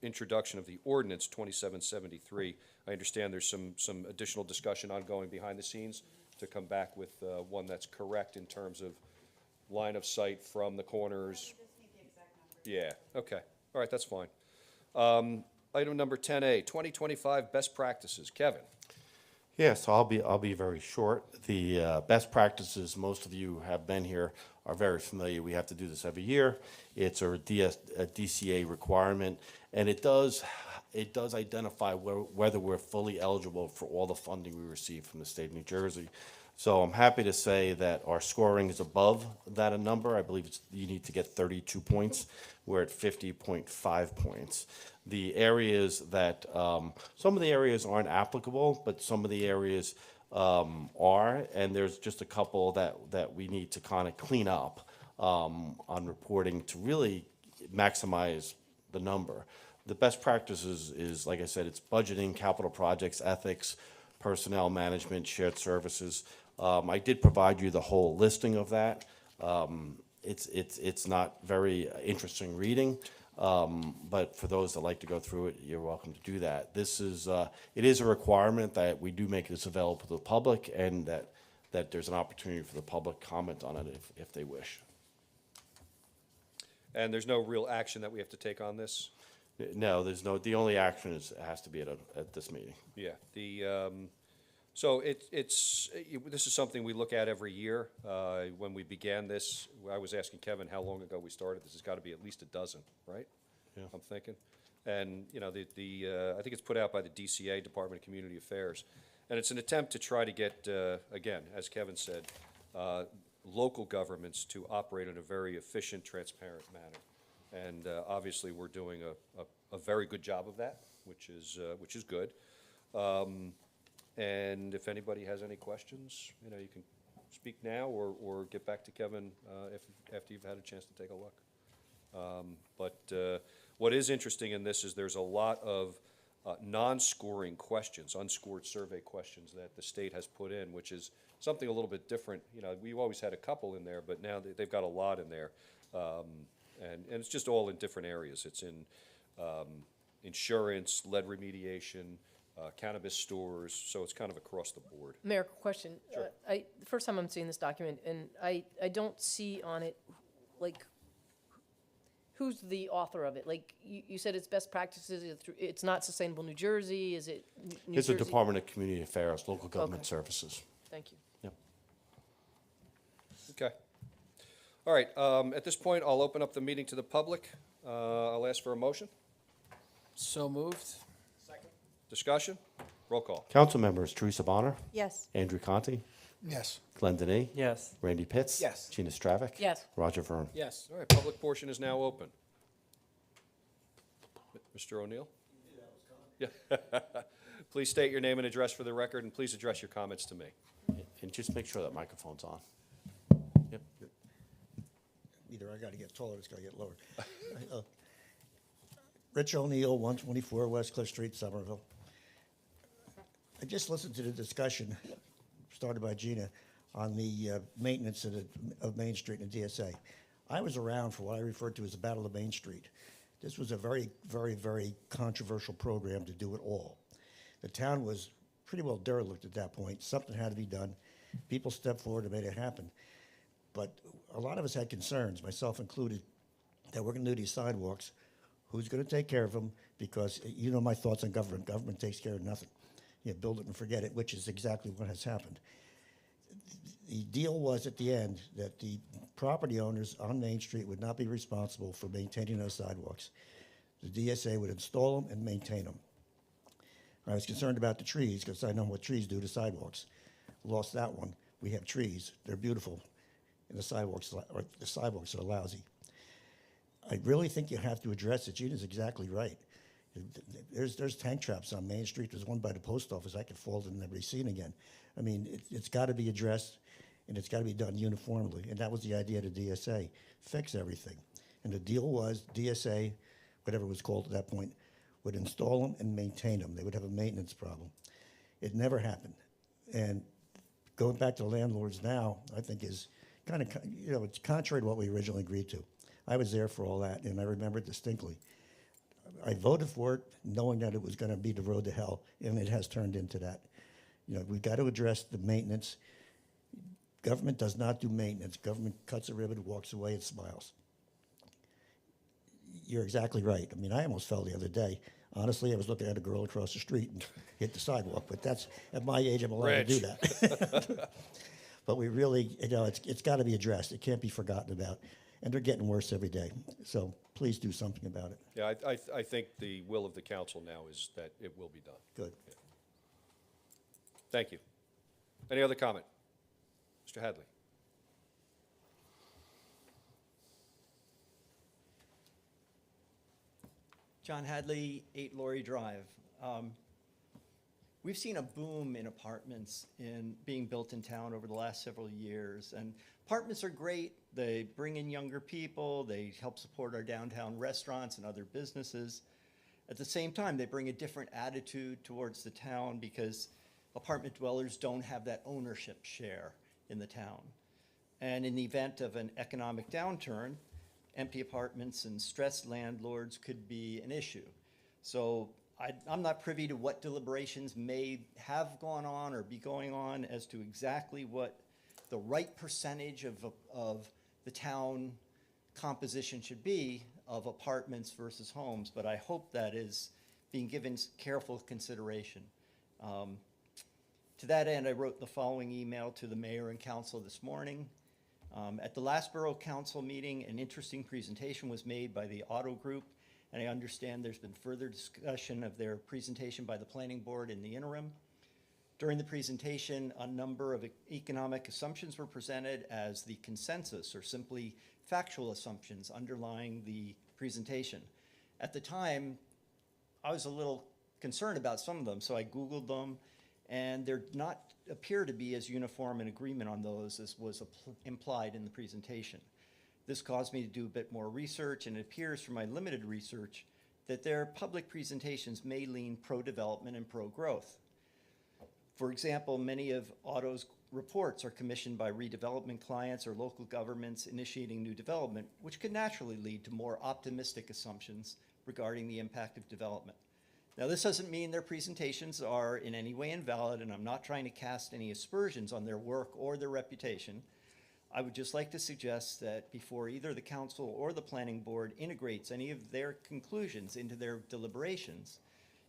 introduction of the ordinance 2773. I understand there's some additional discussion ongoing behind the scenes to come back with one that's correct in terms of line of sight from the corners. Yeah, okay. All right, that's fine. Item number 10A, 2025 best practices. Kevin? Yeah, so I'll be very short. The best practices, most of you have been here, are very familiar. We have to do this every year. It's a DCA requirement, and it does identify whether we're fully eligible for all the funding we receive from the state of New Jersey. So I'm happy to say that our scoring is above that number. I believe you need to get 32 points. We're at 50.5 points. The areas that, some of the areas aren't applicable, but some of the areas are, and there's just a couple that we need to kind of clean up on reporting to really maximize the number. The best practices is, like I said, it's budgeting, capital projects, ethics, personnel management, shared services. I did provide you the whole listing of that. It's not very interesting reading, but for those that like to go through it, you're welcome to do that. It is a requirement that we do make this available to the public, and that there's an opportunity for the public comment on it if they wish. And there's no real action that we have to take on this? No, the only action has to be at this meeting. Yeah, so this is something we look at every year. When we began this, I was asking Kevin how long ago we started. This has got to be at least a dozen, right? Yeah. I'm thinking. And, I think it's put out by the DCA, Department of Community Affairs. And it's an attempt to try to get, again, as Kevin said, local governments to operate in a very efficient, transparent manner. And obviously, we're doing a very good job of that, which is good. And if anybody has any questions, you can speak now or get back to Kevin after you've had a chance to take a look. But what is interesting in this is there's a lot of non-scoring questions, unscored survey questions that the state has put in, which is something a little bit different. We've always had a couple in there, but now they've got a lot in there. And it's just all in different areas. It's in insurance, lead remediation, cannabis stores, so it's kind of across the board. Mayor, question. Sure. The first time I'm seeing this document, and I don't see on it, like, who's the author of it? Like, you said it's best practices, it's not Sustainable New Jersey, is it New It's Jersey? the Department of Community Affairs, Local Government Okay. Services. Thank you. Yep. Okay. All right, at this point, I'll open up the meeting to the public. I'll ask for a motion. So moved. Discussion? Roll call. Council members: Teresa Bonner, Yes. Andrew Conti, Yes. Glenn Denny, Yes. Randy Pitts. Yes. Gina Stravic. Yes. Roger Vern. Yes. All right, public portion is now open. Mr. O'Neill? Yeah. Please state your name and address for the record, and please address your comments to me. And just make sure that microphone's on. Yep. Either I gotta get taller, or it's gotta get lower. Rich O'Neill, 124 West Cliff Street, Somerville. I just listened to the discussion started by Gina on the maintenance of Main Street and the DSA. I was around for what I referred to as the Battle of Main Street. This was a very, very, very controversial program to do it all. The town was pretty well derelict at that point. Something had to be done. People stepped forward and made it happen. But a lot of us had concerns, myself included, that we're going to do these sidewalks. Who's going to take care of them? Because you know my thoughts on government. Government takes care of nothing. You build it and forget it, which is exactly what has happened. The deal was at the end that the property owners on Main Street would not be responsible for maintaining those sidewalks. The DSA would install them and maintain them. I was concerned about the trees because I know what trees do to sidewalks. Lost that one. We have trees. They're beautiful. And the sidewalks are lousy. I really think you have to address it. Gina's exactly right. There's tank traps on Main Street. There's one by the post office. I could fall in and never be seen again. I mean, it's got to be addressed, and it's got to be done uniformly. And that was the idea of the DSA, fix everything. And the deal was DSA, whatever it was called at that point, would install them and maintain them. They would have a maintenance problem. It never happened. And going back to landlords now, I think is kind of, it's contrary to what we originally agreed to. I was there for all that, and I remember it distinctly. I voted for it knowing that it was going to be the road to hell, and it has turned into that. We've got to address the maintenance. Government does not do maintenance. Government cuts a ribbon, walks away, and smiles. you're exactly right. I mean, I almost fell the other day. Honestly, I was looking at a girl across the street and hit the sidewalk, but that's, at my age, I'm allowed to do that. But we really, it's got to be addressed. It can't be forgotten about. And they're getting worse every day. So please do something about it. Yeah, I think the will of the council now is that it will be done. Good. Thank you. Any other comment? Mr. Hadley? John Hadley, 8 Laurie Drive. We've seen a boom in apartments being built in town over the last several years. And apartments are great. They bring in younger people. They help support our downtown restaurants and other businesses. At the same time, they bring a different attitude towards the town because apartment dwellers don't have that ownership share in the town. And in the event of an economic downturn, empty apartments and stressed landlords could be an issue. So I'm not privy to what deliberations may have gone on or be going on as to exactly what the right percentage of the town composition should be of apartments versus homes, but I hope that is being given careful consideration. To that end, I wrote the following email to the mayor and council this morning. At the last Borough Council meeting, an interesting presentation was made by the Auto Group, and I understand there's been further discussion of their presentation by the Planning Board in the interim. During the presentation, a number of economic assumptions were presented as the consensus, or simply factual assumptions underlying the presentation. At the time, I was a little concerned about some of them, so I Googled them, and there not appear to be as uniform an agreement on those as was implied in the presentation. This caused me to do a bit more research, and it appears from my limited research that their public presentations may lean pro-development and pro-growth. For example, many of Auto's reports are commissioned by redevelopment clients or local governments initiating new development, which could naturally lead to more optimistic assumptions regarding the impact of development. Now, this doesn't mean their presentations are in any way invalid, and I'm not trying to cast any aspersions on their work or their reputation. I would just like to suggest that before either the council or the planning board integrates any of their conclusions into their deliberations,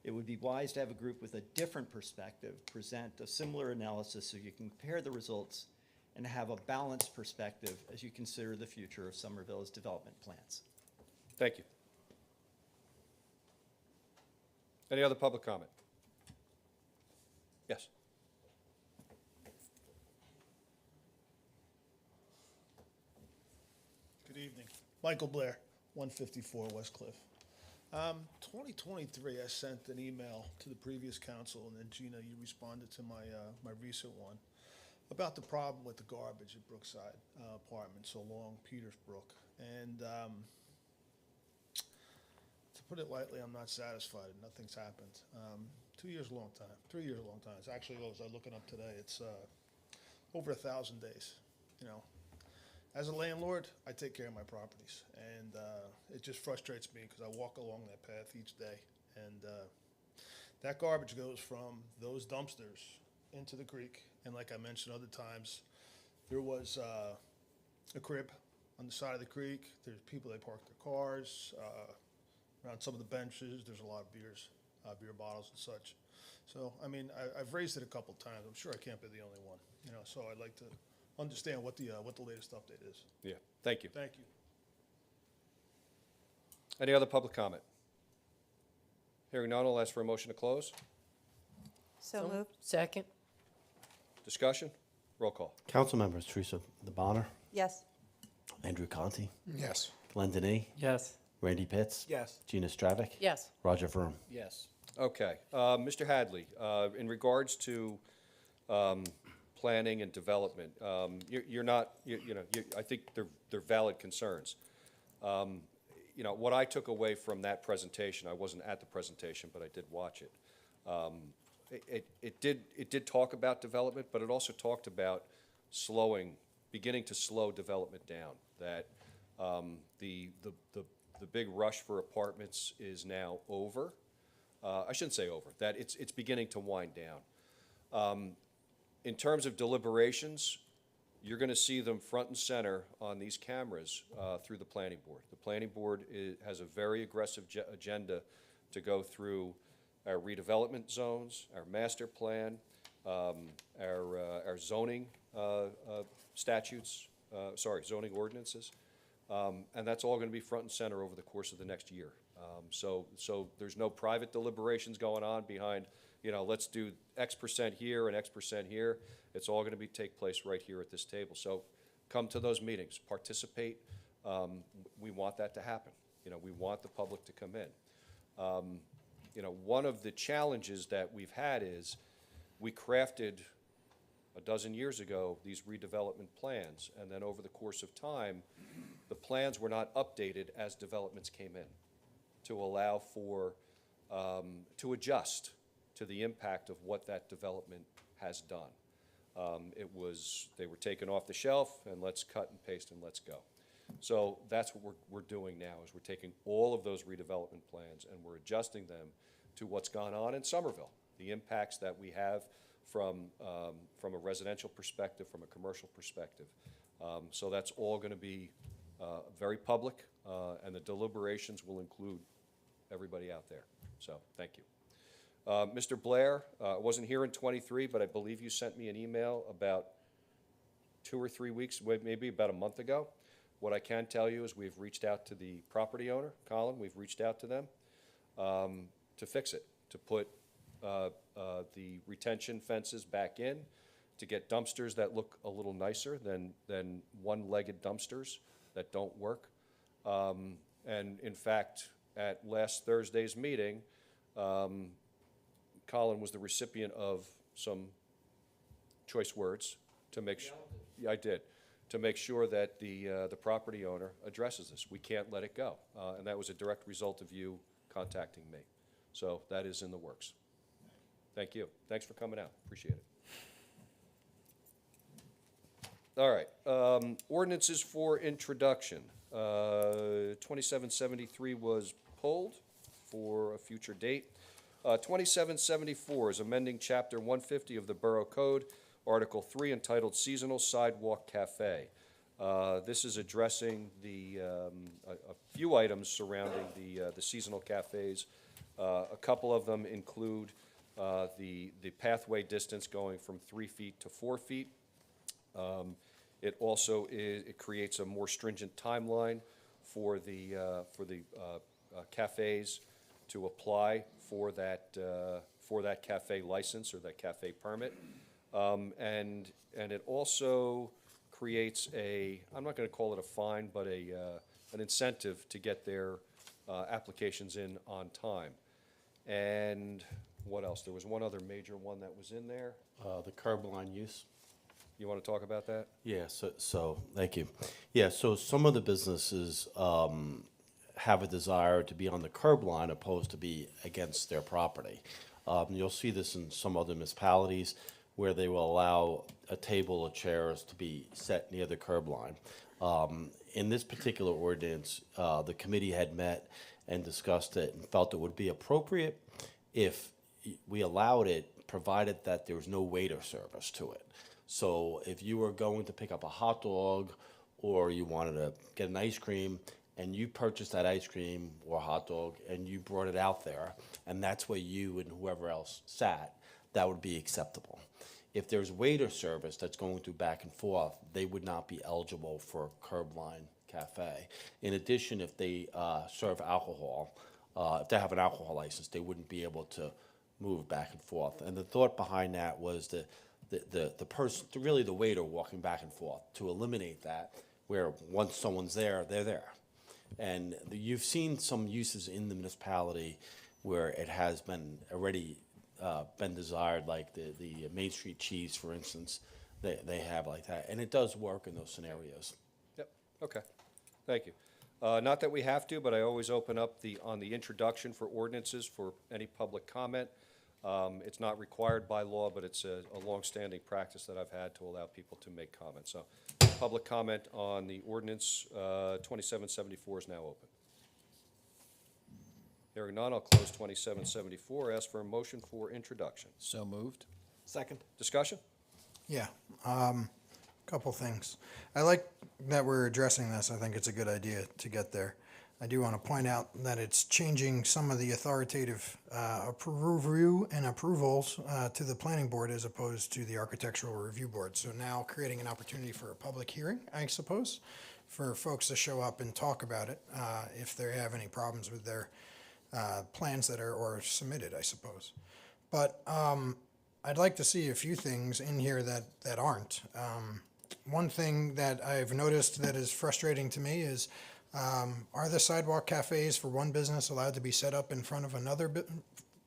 it would be wise to have a group with a different perspective present a similar analysis so you can compare the results and have a balanced perspective as you consider the future of Somerville's development plans. Thank you. Any other public comment? Yes. Good evening. Michael Blair, 154 West Cliff. 2023, I sent an email to the previous council, and then Gina, you responded to my recent one about the problem with the garbage at Brookside Apartments along Petersbrook. And to put it lightly, I'm not satisfied. Nothing's happened. 2 years, a long time. 3 years, a long time. It's actually, I was looking up today, it's over 1,000 days, you know. As a landlord, I take care of my properties, and it just frustrates me because I walk along that path each day, and that garbage goes from those dumpsters into the creek, and like I mentioned other times, there was a crib on the side of the creek. There's people that park their cars. Around some of the benches, there's a lot of beer bottles and such. So, I mean, I've raised it a couple times. I'm sure I can't be the only one, you know, so I'd like to understand what the latest update is. Yeah, thank you. Thank you. Any other public comment? Hearing none, I'll ask for a motion to close. So moved. Second? Discussion? Roll call. Council members: Teresa Bonner, Yes. Andrew Conti, Yes. Glenn Denny, Yes. Randy Pitts, Yes. Gina Stravic, Yes. Roger Vroom. Yes. Okay, Mr. Hadley, in regards to planning and development, I think they're valid concerns. You know, what I took away from that presentation, I wasn't at the presentation, but I did watch it. It did talk about development, but it also talked about beginning to slow development down. That the big rush for apartments is now over. I shouldn't say over. That it's beginning to wind down. In terms of deliberations, you're going to see them front and center on these cameras through the planning board. The planning board has a very aggressive agenda to go through our redevelopment zones, our master plan, our zoning zoning ordinances. And that's all going to be front and center over the course of the next year. So there's no private deliberations going on behind, let's do X percent here and X percent here. It's all going to take place right here at this table. So come to those meetings, participate. We want that to happen. We want the public to come in. One of the challenges that we've had is we crafted a dozen years ago these redevelopment plans, and then over the course of time, the plans were not updated as developments came in to allow for, to adjust to the impact of what that development has done. They were taken off the shelf, and let's cut and paste and let's go. So that's what we're doing now, is we're taking all of those redevelopment plans and we're adjusting them to what's gone on in Somerville, the impacts that we have from a residential perspective, from a commercial perspective. So that's all going to be very public, and the deliberations will include everybody out there. So thank you. Mr. Blair, I wasn't here in '23, but I believe you sent me an email about 2 or 3 weeks, maybe about a month ago. What I can tell you is we've reached out to the property owner, Colin. We've reached out to them to fix it, to put the retention fences back in, to get dumpsters that look a little nicer than one-legged dumpsters that don't work. And in fact, at last Thursday's meeting, Colin was the recipient of some choice words to make sure. Yeah, I did. To make sure that the property owner addresses this. We can't let it go. And that was a direct result of you contacting me. So that is in the works. Thank you. Thanks for coming out. Appreciate it. All right. Ordinances for introduction. 2773 was pulled for a future date. 2774 is amending Chapter 150 of the Borough Code, Article 3, entitled Seasonal Sidewalk Cafe. This is addressing a few items surrounding the seasonal cafes. A couple of them include the pathway distance going from 3 feet to 4 feet. It also it creates a more stringent timeline for the cafes to apply for that cafe license or that cafe permit. And it also creates I'm not going to call it a fine, but an incentive to get their applications in on time. And what else? There was one other major one that was in there. The curb line use. You want to talk about that? Yeah, so thank you. Yeah, so some of the businesses have a desire to be on the curb line opposed to be against their property. You'll see this in some other municipalities where they will allow a table or chairs to be set near the curb line. In this particular ordinance, the committee had met and discussed it and felt it would be appropriate if we allowed it, provided that there was no waiter service to it. So if you were going to pick up a hot dog or you wanted to get an ice cream and you purchased that ice cream or hot dog and you brought it out there and that's where you and whoever else sat, that would be acceptable. If there's waiter service that's going through back and forth, they would not be eligible for a curb line cafe. In addition, if they serve alcohol, if they have an alcohol license, they wouldn't be able to move back and forth. And the thought behind that was the person, really the waiter walking back and forth, to eliminate that, where once someone's there, they're there. And you've seen some uses in the municipality where it has been already been desired, like the Main Street cheese, for instance, they have like that. And it does work in those scenarios. Yep, okay, thank you. Not that we have to, but I always open up on the introduction for ordinances for any public comment. It's not required by law, but it's a longstanding practice that I've had to allow people to make comments. So public comment on the ordinance 2774 is now open. Hearing none, I'll close 2774. Ask for a motion for introduction. So moved. Second. Discussion? Yeah. Couple things. I like that we're addressing this. I think it's a good idea to get there. I do want to point out that it's changing some of the authoritative review and approvals to the planning board as opposed to the architectural review board. So now creating an opportunity for a public hearing, I suppose, for folks to show up and talk about it if they have any problems with their plans that are or submitted, I suppose. But I'd like to see a few things in here that aren't. One thing that I've noticed that is frustrating to me is, are the sidewalk cafes for one business allowed to be set up in front of another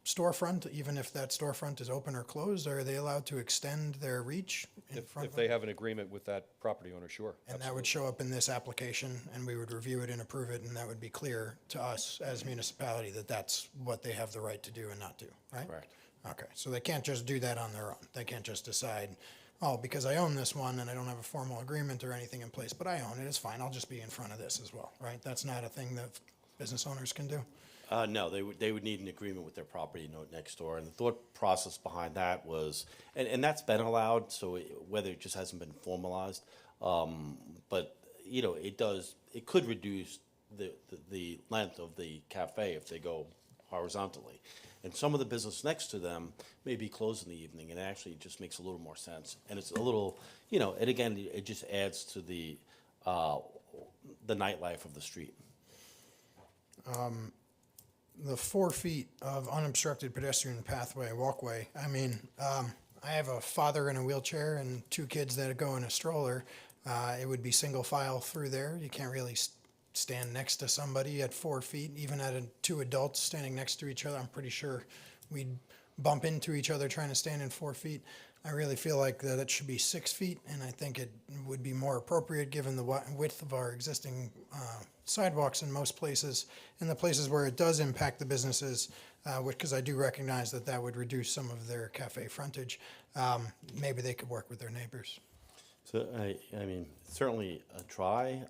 storefront, even if that storefront is open or closed? Or are they allowed to extend their reach in front If of they have an agreement with that property owner, sure. and that would show up in this application, and we would review it and approve it, and that would be clear to us as municipality that that's what they have the right to do and not do, right? Correct. Okay, so they can't just do that on their own. They can't just decide, oh, because I own this one and I don't have a formal agreement or anything in place, but I own it, it's fine, I'll just be in front of this as well, right? That's not a thing that business owners can do. No, they would need an agreement with their property next door, and the thought process behind that was, and that's been allowed, so whether it just hasn't been formalized, but, you know, it could reduce the length of the cafe if they go horizontally. And some of the business next to them may be closed in the evening, and it actually just makes a little more sense. And it's a little, you know, and again, it just adds to the nightlife of the street. The 4 feet of unobstructed pedestrian pathway, walkway, I mean, I have a father in a wheelchair and 2 kids that go in a stroller. It would be single file through there. You can't really stand next to somebody at 4 feet, even at 2 adults standing next to each other. I'm pretty sure we'd bump into each other trying to stand in 4 feet. I really feel like that it should be 6 feet, and I think it would be more appropriate given the width of our existing sidewalks in most places. In the places where it does impact the businesses, because I do recognize that that would reduce some of their cafe frontage, maybe they could work with their neighbors. So, I mean, certainly a try.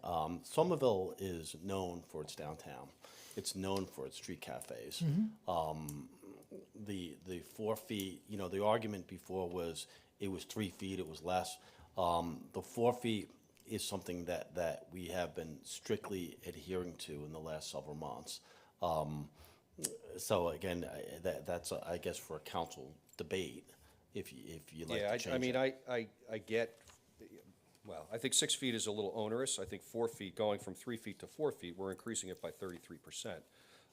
Somerville is known for its downtown. It's known for its street cafes. The 4 feet, you know, the argument before was it was 3 feet, it was less. The 4 feet is something that we have been strictly adhering to in the last several months. So again, that's, I guess, for a council debate, if you'd like to change it. Yeah, I mean, I get, well, I think 6 feet is a little onerous. I think 4 feet, going from 3 feet to 4 feet, we're increasing it by 33%.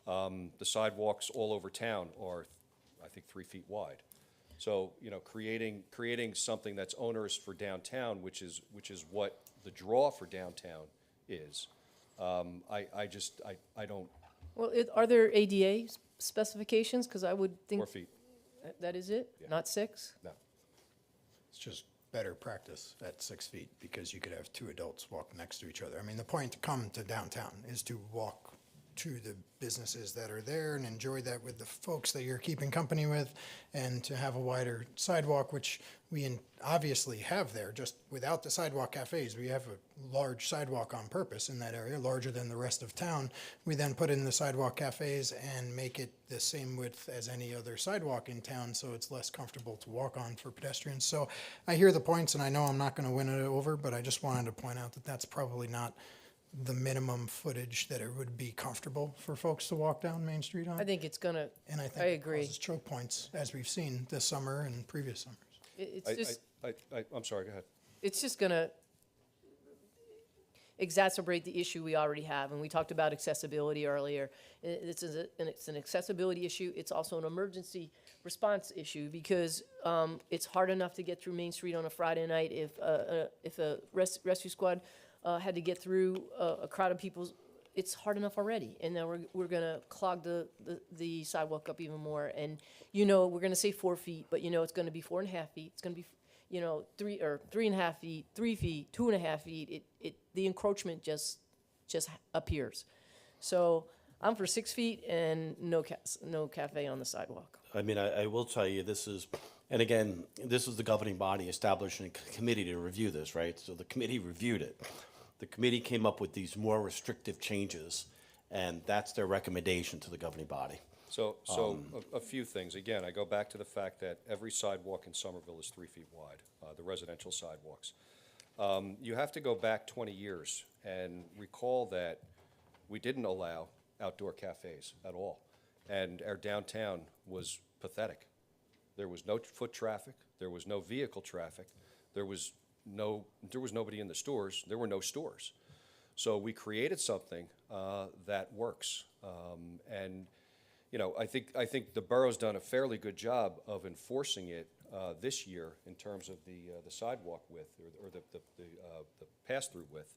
The sidewalks all over town are, I think, 3 feet wide. So, you know, creating something that's onerous for downtown, which is what the draw for downtown is. I don't. Well, are there ADA specifications? Because I would think. 4 feet, That is it? Yeah. Not 6? no. It's just better practice at 6 feet because you could have 2 adults walk next to each other. I mean, the point to come to downtown is to walk to the businesses that are there and enjoy that with the folks that you're keeping company with, and to have a wider sidewalk, which we obviously have there. Just without the sidewalk cafes, we have a large sidewalk on purpose in that area, larger than the rest of town. We then put in the sidewalk cafes and make it the same width as any other sidewalk in town, so it's less comfortable to walk on for pedestrians. So I hear the points, and I know I'm not going to win it over, but I just wanted to point out that that's probably not the minimum footage that it would be comfortable for folks to walk down Main Street on. I think it's gonna, And I I think it agree. causes choke points, as we've seen this summer and previous summers. It's I- just, I'm sorry, go ahead. it's just gonna exacerbate the issue we already have, and we talked about accessibility earlier. It's an accessibility issue, it's also an emergency response issue, because it's hard enough to get through Main Street on a Friday night if a rescue squad had to get through a crowd of people. It's hard enough already, and now we're gonna clog the sidewalk up even more. And, you know, we're gonna say 4 feet, but, you know, it's gonna be 4.5 feet, it's gonna be, you know, 3.5 feet, 3 feet, 2.5 feet. The encroachment just appears. So I'm for 6 feet and no cafe on the sidewalk. I mean, I will tell you, this is, and again, this is the governing body establishing a committee to review this, right? So the committee reviewed it. The committee came up with these more restrictive changes, and that's their recommendation to the governing body. So a few things. Again, I go back to the fact that every sidewalk in Somerville is 3 feet wide, the residential sidewalks. You have to go back 20 years and recall that we didn't allow outdoor cafes at all. And our downtown was pathetic. There was no foot traffic, there was no vehicle traffic, there was nobody in the stores, there were no stores. So we created something that works. And, you know, I think the borough's done a fairly good job of enforcing it this year in terms of the sidewalk width or the pass-through width.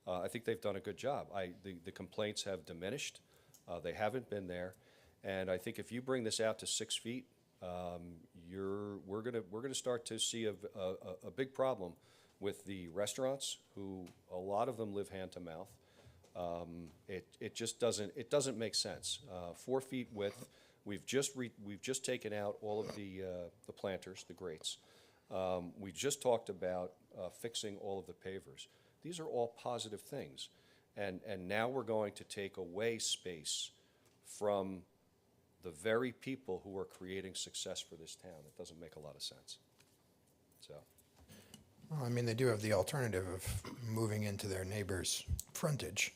I think they've done a good job. The complaints have diminished. They haven't been there. And I think if you bring this out to 6 feet, we're gonna start to see a big problem with the restaurants, who a lot of them live hand to mouth. It just doesn't make sense. 4 feet width. We've just taken out all of the planters, the grates. We just talked about fixing all of the pavers. These are all positive things, and now we're going to take away space from the very people who are creating success for this town. It doesn't make a lot of sense. So. Well, I mean, they do have the alternative of moving into their neighbor's frontage.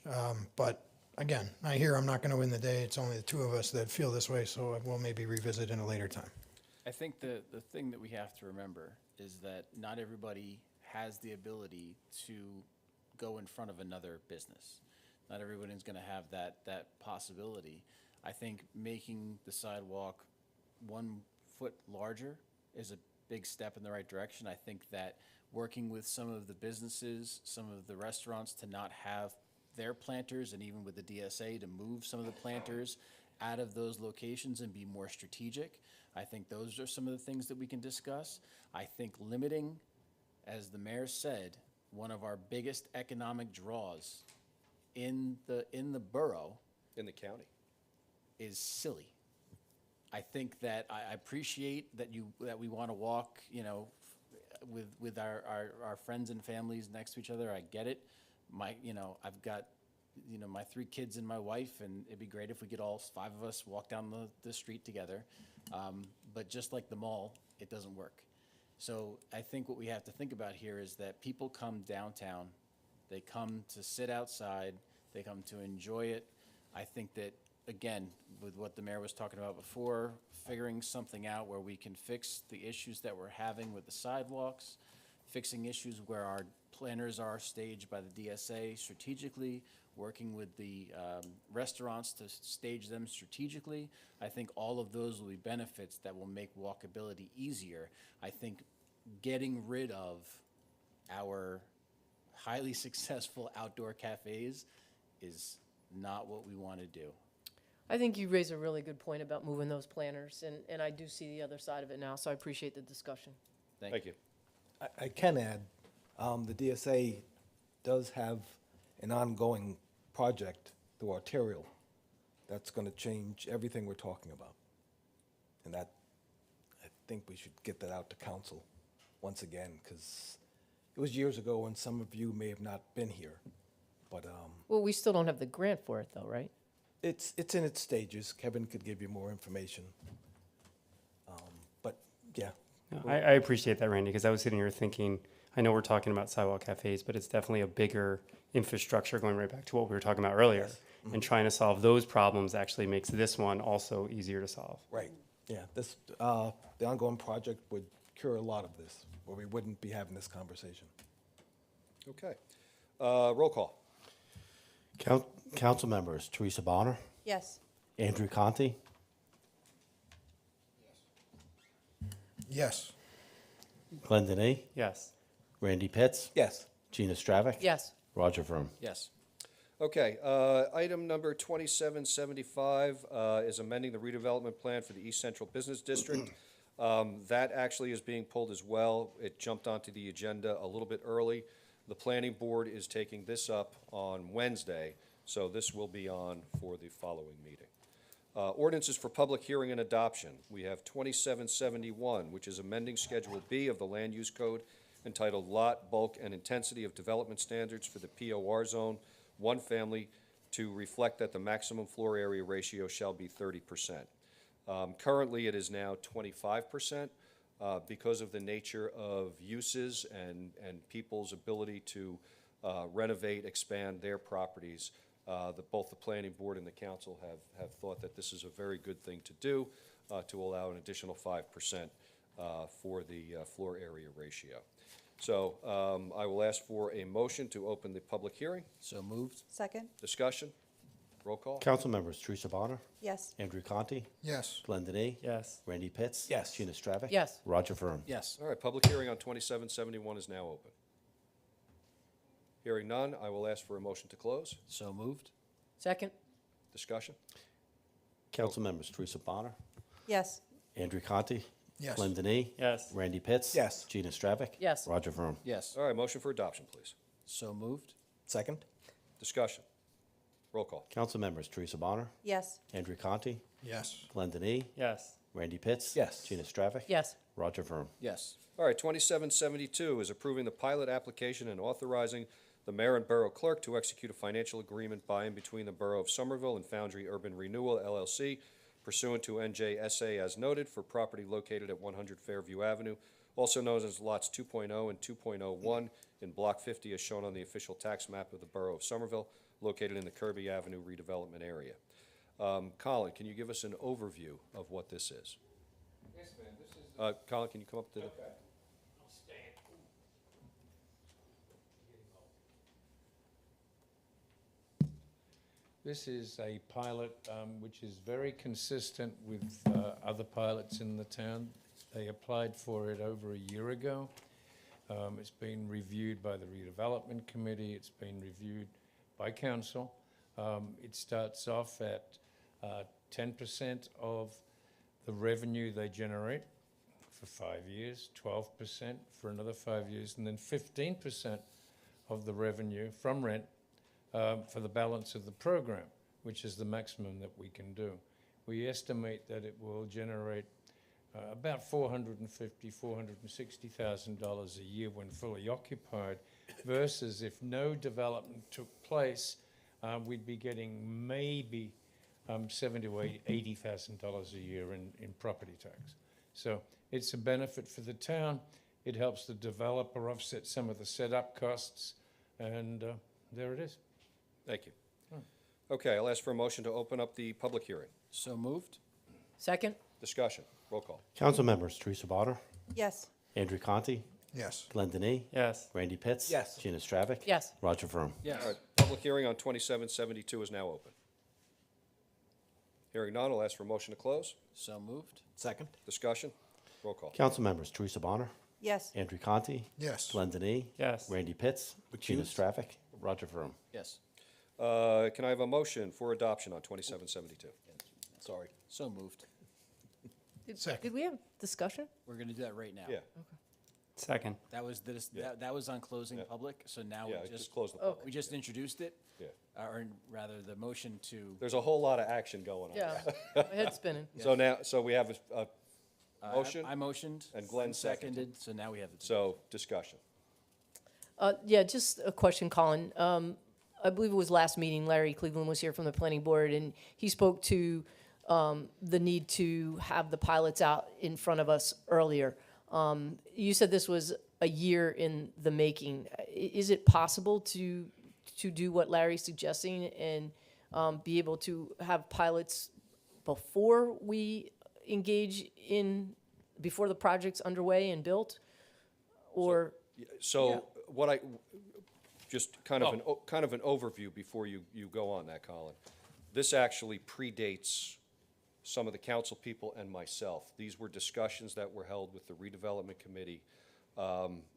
But again, I hear I'm not going to win the day. It's only the two of us that feel this way, so we'll maybe revisit in a later time. I think the thing that we have to remember is that not everybody has the ability to go in front of another business. Not everybody's going to have that possibility. I think making the sidewalk 1 foot larger is a big step in the right direction. I think that working with some of the businesses, some of the restaurants to not have their planters, and even with the DSA to move some of the planters out of those locations and be more strategic. I think those are some of the things that we can discuss. I think limiting, as the mayor said, one of our biggest economic draws in the borough In the county. is silly. I think that I appreciate that we want to walk, you know, with our friends and families next to each other. I get it. I've got, my 3 kids and my wife, and it'd be great if we could all 5 of us walk down the street together. But just like the mall, it doesn't work. So I think what we have to think about here is that people come downtown, they come to sit outside, they come to enjoy it. I think that, again, with what the mayor was talking about before, figuring something out where we can fix the issues that we're having with the sidewalks, fixing issues where our planners are staged by the DSA strategically, working with the restaurants to stage them strategically. I think all of those will be benefits that will make walkability easier. I think getting rid of our highly successful outdoor cafes is not what we want to do. I think you raise a really good point about moving those planters, and I do see the other side of it now, so I appreciate the discussion. Thank you. I can add, the DSA does have an ongoing project through arterial that's going to change everything we're talking about. And that, I think we should get that out to council once again, because it was years ago and some of you may have not been here. But Well, we still don't have the grant for it, though, right? it's in its stages. Kevin could give you more information. But yeah. No, I appreciate that, Randy, because I was sitting here thinking, I know we're talking about sidewalk cafes, but it's definitely a bigger infrastructure, going right back to what we were talking about earlier. Yes. Mm-hmm. And trying to solve those problems actually makes this one also easier to solve. Right, yeah, this, the ongoing project would cure a lot of this, where we wouldn't be having this conversation. Okay. Roll call. Council members, Teresa Bonner, Yes. Andrew Conti, Yes. Glenn Denny, Yes. Randy Pitts, Yes. Gina Stravic. Yes. Roger Vroom. Yes. Okay, item number 2775 is amending the redevelopment plan for the East Central Business District. That actually is being pulled as well. It jumped onto the agenda a little bit early. The planning board is taking this up on Wednesday, so this will be on for the following meeting. Ordinances for public hearing and adoption. We have 2771, which is amending Schedule B of the Land Use Code entitled Lot, Bulk, and Intensity of Development Standards for the POR Zone, one family, to reflect that the maximum floor area ratio shall be 30%. Currently, it is now 25%. because of the nature of uses and people's ability to renovate, expand their properties. Both the planning board and the council have thought that this is a very good thing to do, to allow an additional 5% for the floor area ratio. So I will ask for a motion to open the public hearing. So moved. Second? Discussion? Roll call? Council members Teresa Bonner, Yes. Andrew Conti, Yes. Glenn Denny, Yes. Randy Pitts. Yes. Gina Stravic. Yes. Roger Vroom. Yes. All right, public hearing on 2771 is now open. Hearing none, I will ask for a motion to close. So moved. Second? Discussion? Council members Teresa Bonner, Yes. Andrew Conti. Yes. Glenn Denny. Yes. Randy Pitts. Yes. Gina Stravic. Yes. Roger Vroom. Yes. All right, motion for adoption, please. So moved. Second? Discussion? Roll call? Council members Teresa Bonner, Yes. Andrew Conti, Yes. Glenn Denny, Yes. Randy Pitts. Yes. Gina Stravic. Yes. Roger Vroom. Yes. All right, 2772 is approving the pilot application and authorizing the mayor and borough clerk to execute a financial agreement by and between the Borough of Somerville and Foundry Urban Renewal LLC pursuant to NJSA as noted for property located at 100 Fairview Avenue, also known as lots 2.0 and 2.01 in Block 50 as shown on the official tax map of the Borough of Somerville, located in the Kirby Avenue redevelopment area. Colin, can you give us an overview of what this is? Yes, ma'am, this is. Colin, can you come up to the? Okay. I'll stand. This is a pilot which is very consistent with other pilots in the town. They applied for it over a year ago. It's been reviewed by the redevelopment committee. It's been reviewed by council. It starts off at 10% of the revenue they generate for 5 years, 12% for another 5 years, and then 15% of the revenue from rent for the balance of the program, which is the maximum that we can do. We estimate that it will generate about $450,000, $460,000 a year when fully occupied, versus if no development took place, we'd be getting maybe $70,000 to $80,000 a year in property tax. So it's a benefit for the town. It helps the developer offset some of the setup costs, and there it is. Thank you. Okay, I'll ask for a motion to open up the public hearing. So moved. Second? Discussion? Roll call? Council members Teresa Bonner, Yes. Andrew Conti, Yes. Glenn Denny, Yes. Randy Pitts. Yes. Gina Stravic. Yes. Roger Vroom. Yes. All right, public hearing on 2772 is now open. Hearing none, I'll ask for a motion to close. So moved. Second? Discussion? Roll call? Council members Teresa Bonner, Yes. Andrew Conti, Yes. Glenn Denny, Yes. Randy Pitts. Gina Recused. Stravic. Roger Vroom. Yes. Can I have a motion for adoption on 2772? Sorry. So moved. Did we have discussion? We're going to do that right now. Yeah, Second. That was this. Yeah. That was on closing Yeah. public. So now yeah, we just just close the Oh. public. we just introduced it, Yeah, or rather, the motion to. there's a whole lot of action going on. Yeah, my head's spinning. So we have a motion? I motioned. And Glenn seconded. So now we have the. So, discussion. Yeah, just a question, Colin. I believe it was last meeting, Larry Cleveland was here from the planning board, and he spoke to the need to have the pilots out in front of us earlier. You said this was a year in the making. Is it possible to do what Larry's suggesting and be able to have pilots before we engage in, before the project's underway and built? Or, So what just kind of an overview before you go on that, Colin. This actually predates some of the council people and myself. These were discussions that were held with the redevelopment committee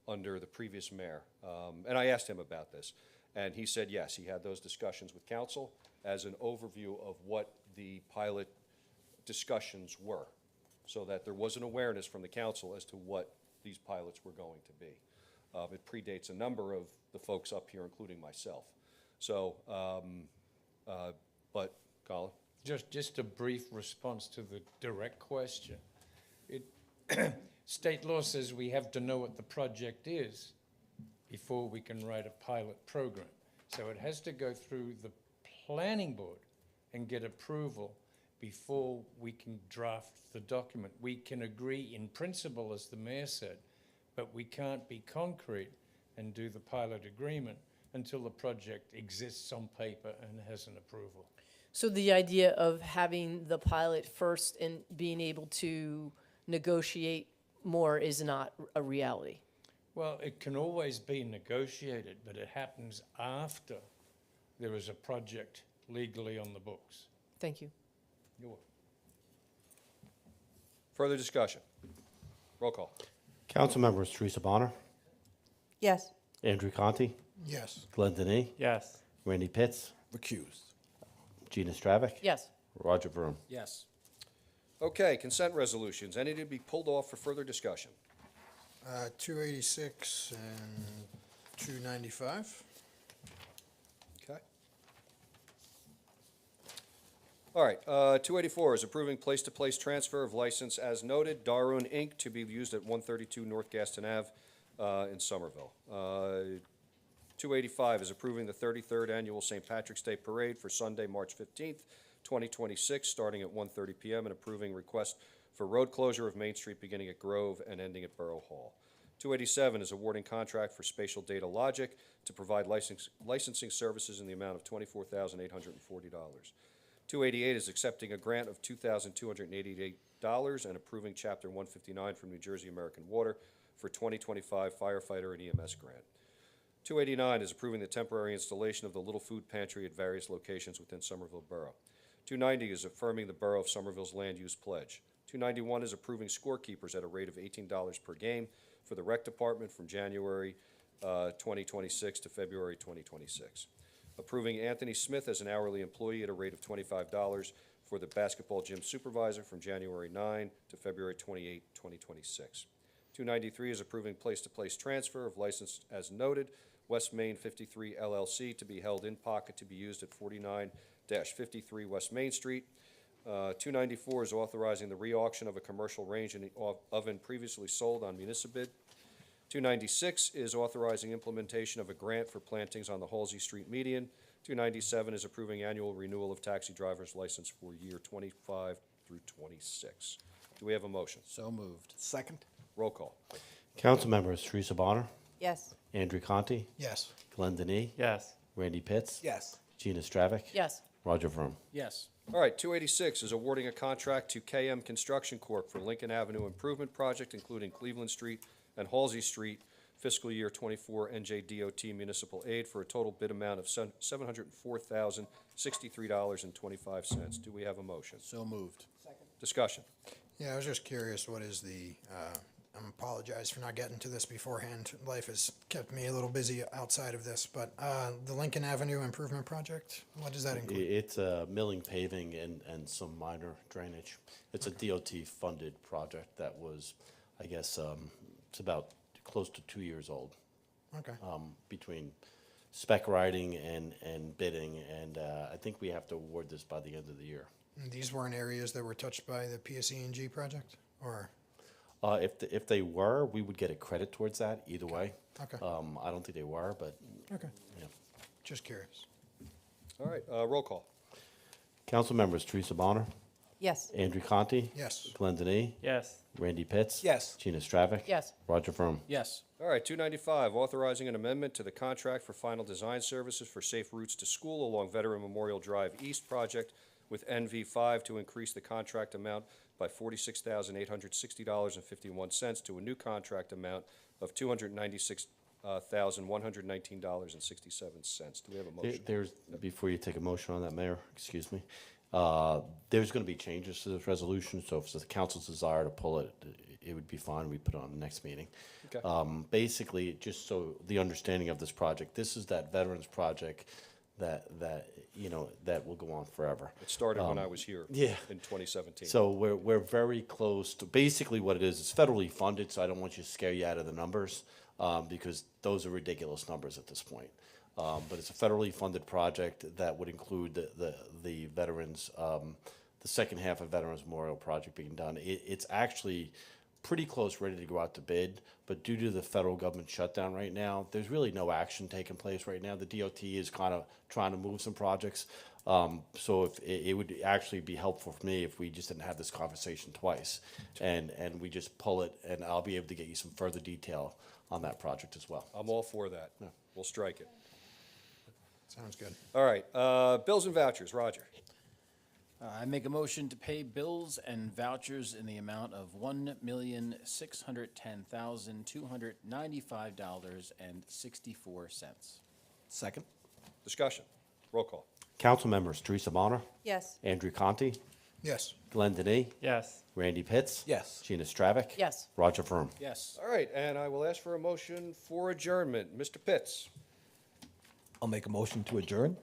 under the previous mayor. And I asked him about this, and he said, yes, he had those discussions with council as an overview of what the pilot discussions were, so that there was an awareness from the council as to what these pilots were going to be. It predates a number of the folks up here, including myself. So, but, Colin? Just a brief response to the direct question. State law says we have to know what the project is before we can write a pilot program. So it has to go through the planning board and get approval before we can draft the document. We can agree in principle, as the mayor said, but we can't be concrete and do the pilot agreement until the project exists on paper and has an approval. So the idea of having the pilot first and being able to negotiate more is not a reality. Well, it can always be negotiated, but it happens after there is a project legally on the books. Thank you. You're welcome. Further discussion? Roll call. Council members Teresa Bonner, Yes. Andrew Conti, Yes. Glenn Denis, Yes. Randy Pitts, Recused. Gina Stravic, Yes. Roger Vroom. Yes. Okay, consent resolutions. Any to be pulled off for further discussion? 286 and 295. Okay. All right, 284 is approving place-to-place transfer of license as noted, Darun Inc., to be used at 132 North Gaston Ave in Somerville. 285 is approving the 33rd Annual St. Patrick's Day Parade for Sunday, March 15th, 2026, starting at 1:30 p.m., and approving request for road closure of Main Street beginning at Grove and ending at Borough Hall. 287 is awarding contract for Spatial Data Logic to provide licensing services in the amount of $24,840. 288 is accepting a grant of $2,288 and approving Chapter 159 from New Jersey American Water for 2025 firefighter and EMS grant. 289 is approving the temporary installation of the Little Food Pantry at various locations within Somerville Borough. 290 is affirming the Borough of Somerville's land use pledge. 291 is approving scorekeepers at a rate of $18 per game for the Rec Department from January 2026 to February 2026. Approving Anthony Smith as an hourly employee at a rate of $25 for the basketball gym supervisor from January 9 to February 28, 2026. 293 is approving place-to-place transfer of license as noted, West Main 53 LLC to be held in pocket to be used at 49-53 West Main Street. 294 is authorizing the re-auction of a commercial range and oven previously sold on municipal bid. 296 is authorizing implementation of a grant for plantings on the Halsey Street median. 297 is approving annual renewal of taxi driver's license for year 25 through 26. Do we have a motion? So moved. Second. Roll call. Council members Teresa Bonner, Yes. Andrew Conti, Yes. Glenn Denis, Yes. Randy Pitts, Yes. Gina Stravic, Yes. Roger Vroom. Yes. All right, 286 is awarding a contract to KM Construction Corp. for Lincoln Avenue Improvement Project, including Cleveland Street and Halsey Street, fiscal year 24 NJDOT municipal aid for a total bid amount of $704,063.25. Do we have a motion? So moved. Discussion. Yeah, I was just curious, what is the, I apologize for not getting to this beforehand. Life has kept me a little busy outside of this, but the Lincoln Avenue Improvement Project, what does that include? It's milling, paving, and some minor drainage. It's a DOT-funded project that was, I guess, it's about close to 2 years old. Okay. Between spec writing and bidding, and I think we have to award this by the end of the year. And these weren't areas that were touched by the PSE&G project, or? If they were, we would get a credit towards that either way. Okay. I don't think they were, but, Okay, yeah. just curious. All right, roll call. Council members Teresa Bonner, Yes. Andrew Conti, Yes. Glenn Denis, Yes. Randy Pitts. Yes. Gina Stravic. Yes. Roger Vroom. Yes. All right, 295, authorizing an amendment to the contract for final design services for Safe Routes to School along Veteran Memorial Drive East project with NV5 to increase the contract amount by $46,860.51 to a new contract amount of $296,119.67. Do we have a motion? There's, before you take a motion on that, Mayor, excuse me, there's going to be changes to this resolution, so if it's the council's desire to pull it, it would be fine, we put it on the next meeting. Okay. Basically, just so the understanding of this project, this is that veterans project that will go on forever. It started when I was here yeah. in 2017. So we're very close to, basically what it is, it's federally funded, so I don't want you to scare you out of the numbers, because those are ridiculous numbers at this point. But it's a federally funded project that would include the veterans, the second half of Veterans Memorial Project being done. It's actually pretty close, ready to go out to bid, but due to the federal government shutdown right now, there's really no action taking place right now. The DOT is kind of trying to move some projects. So if, it would actually be helpful for me if we just didn't have this conversation twice, and we just pull it, and I'll be able to get you some further detail on that project as well. I'm all for that. We'll strike it. Sounds good. All right, bills and vouchers, Roger. I make a motion to pay bills and vouchers in the amount of $1,610,295.64. Second. Discussion. Roll call. Council members: Teresa Bonner, Yes. Andrew Conti, Yes. Glenn Denny, Yes. Randy Pitts. Yes. Gina Stravic. Yes. Roger Vroom. Yes. All right, and I will ask for a motion for adjournment. Mr. Pitts. I'll make a motion to adjourn.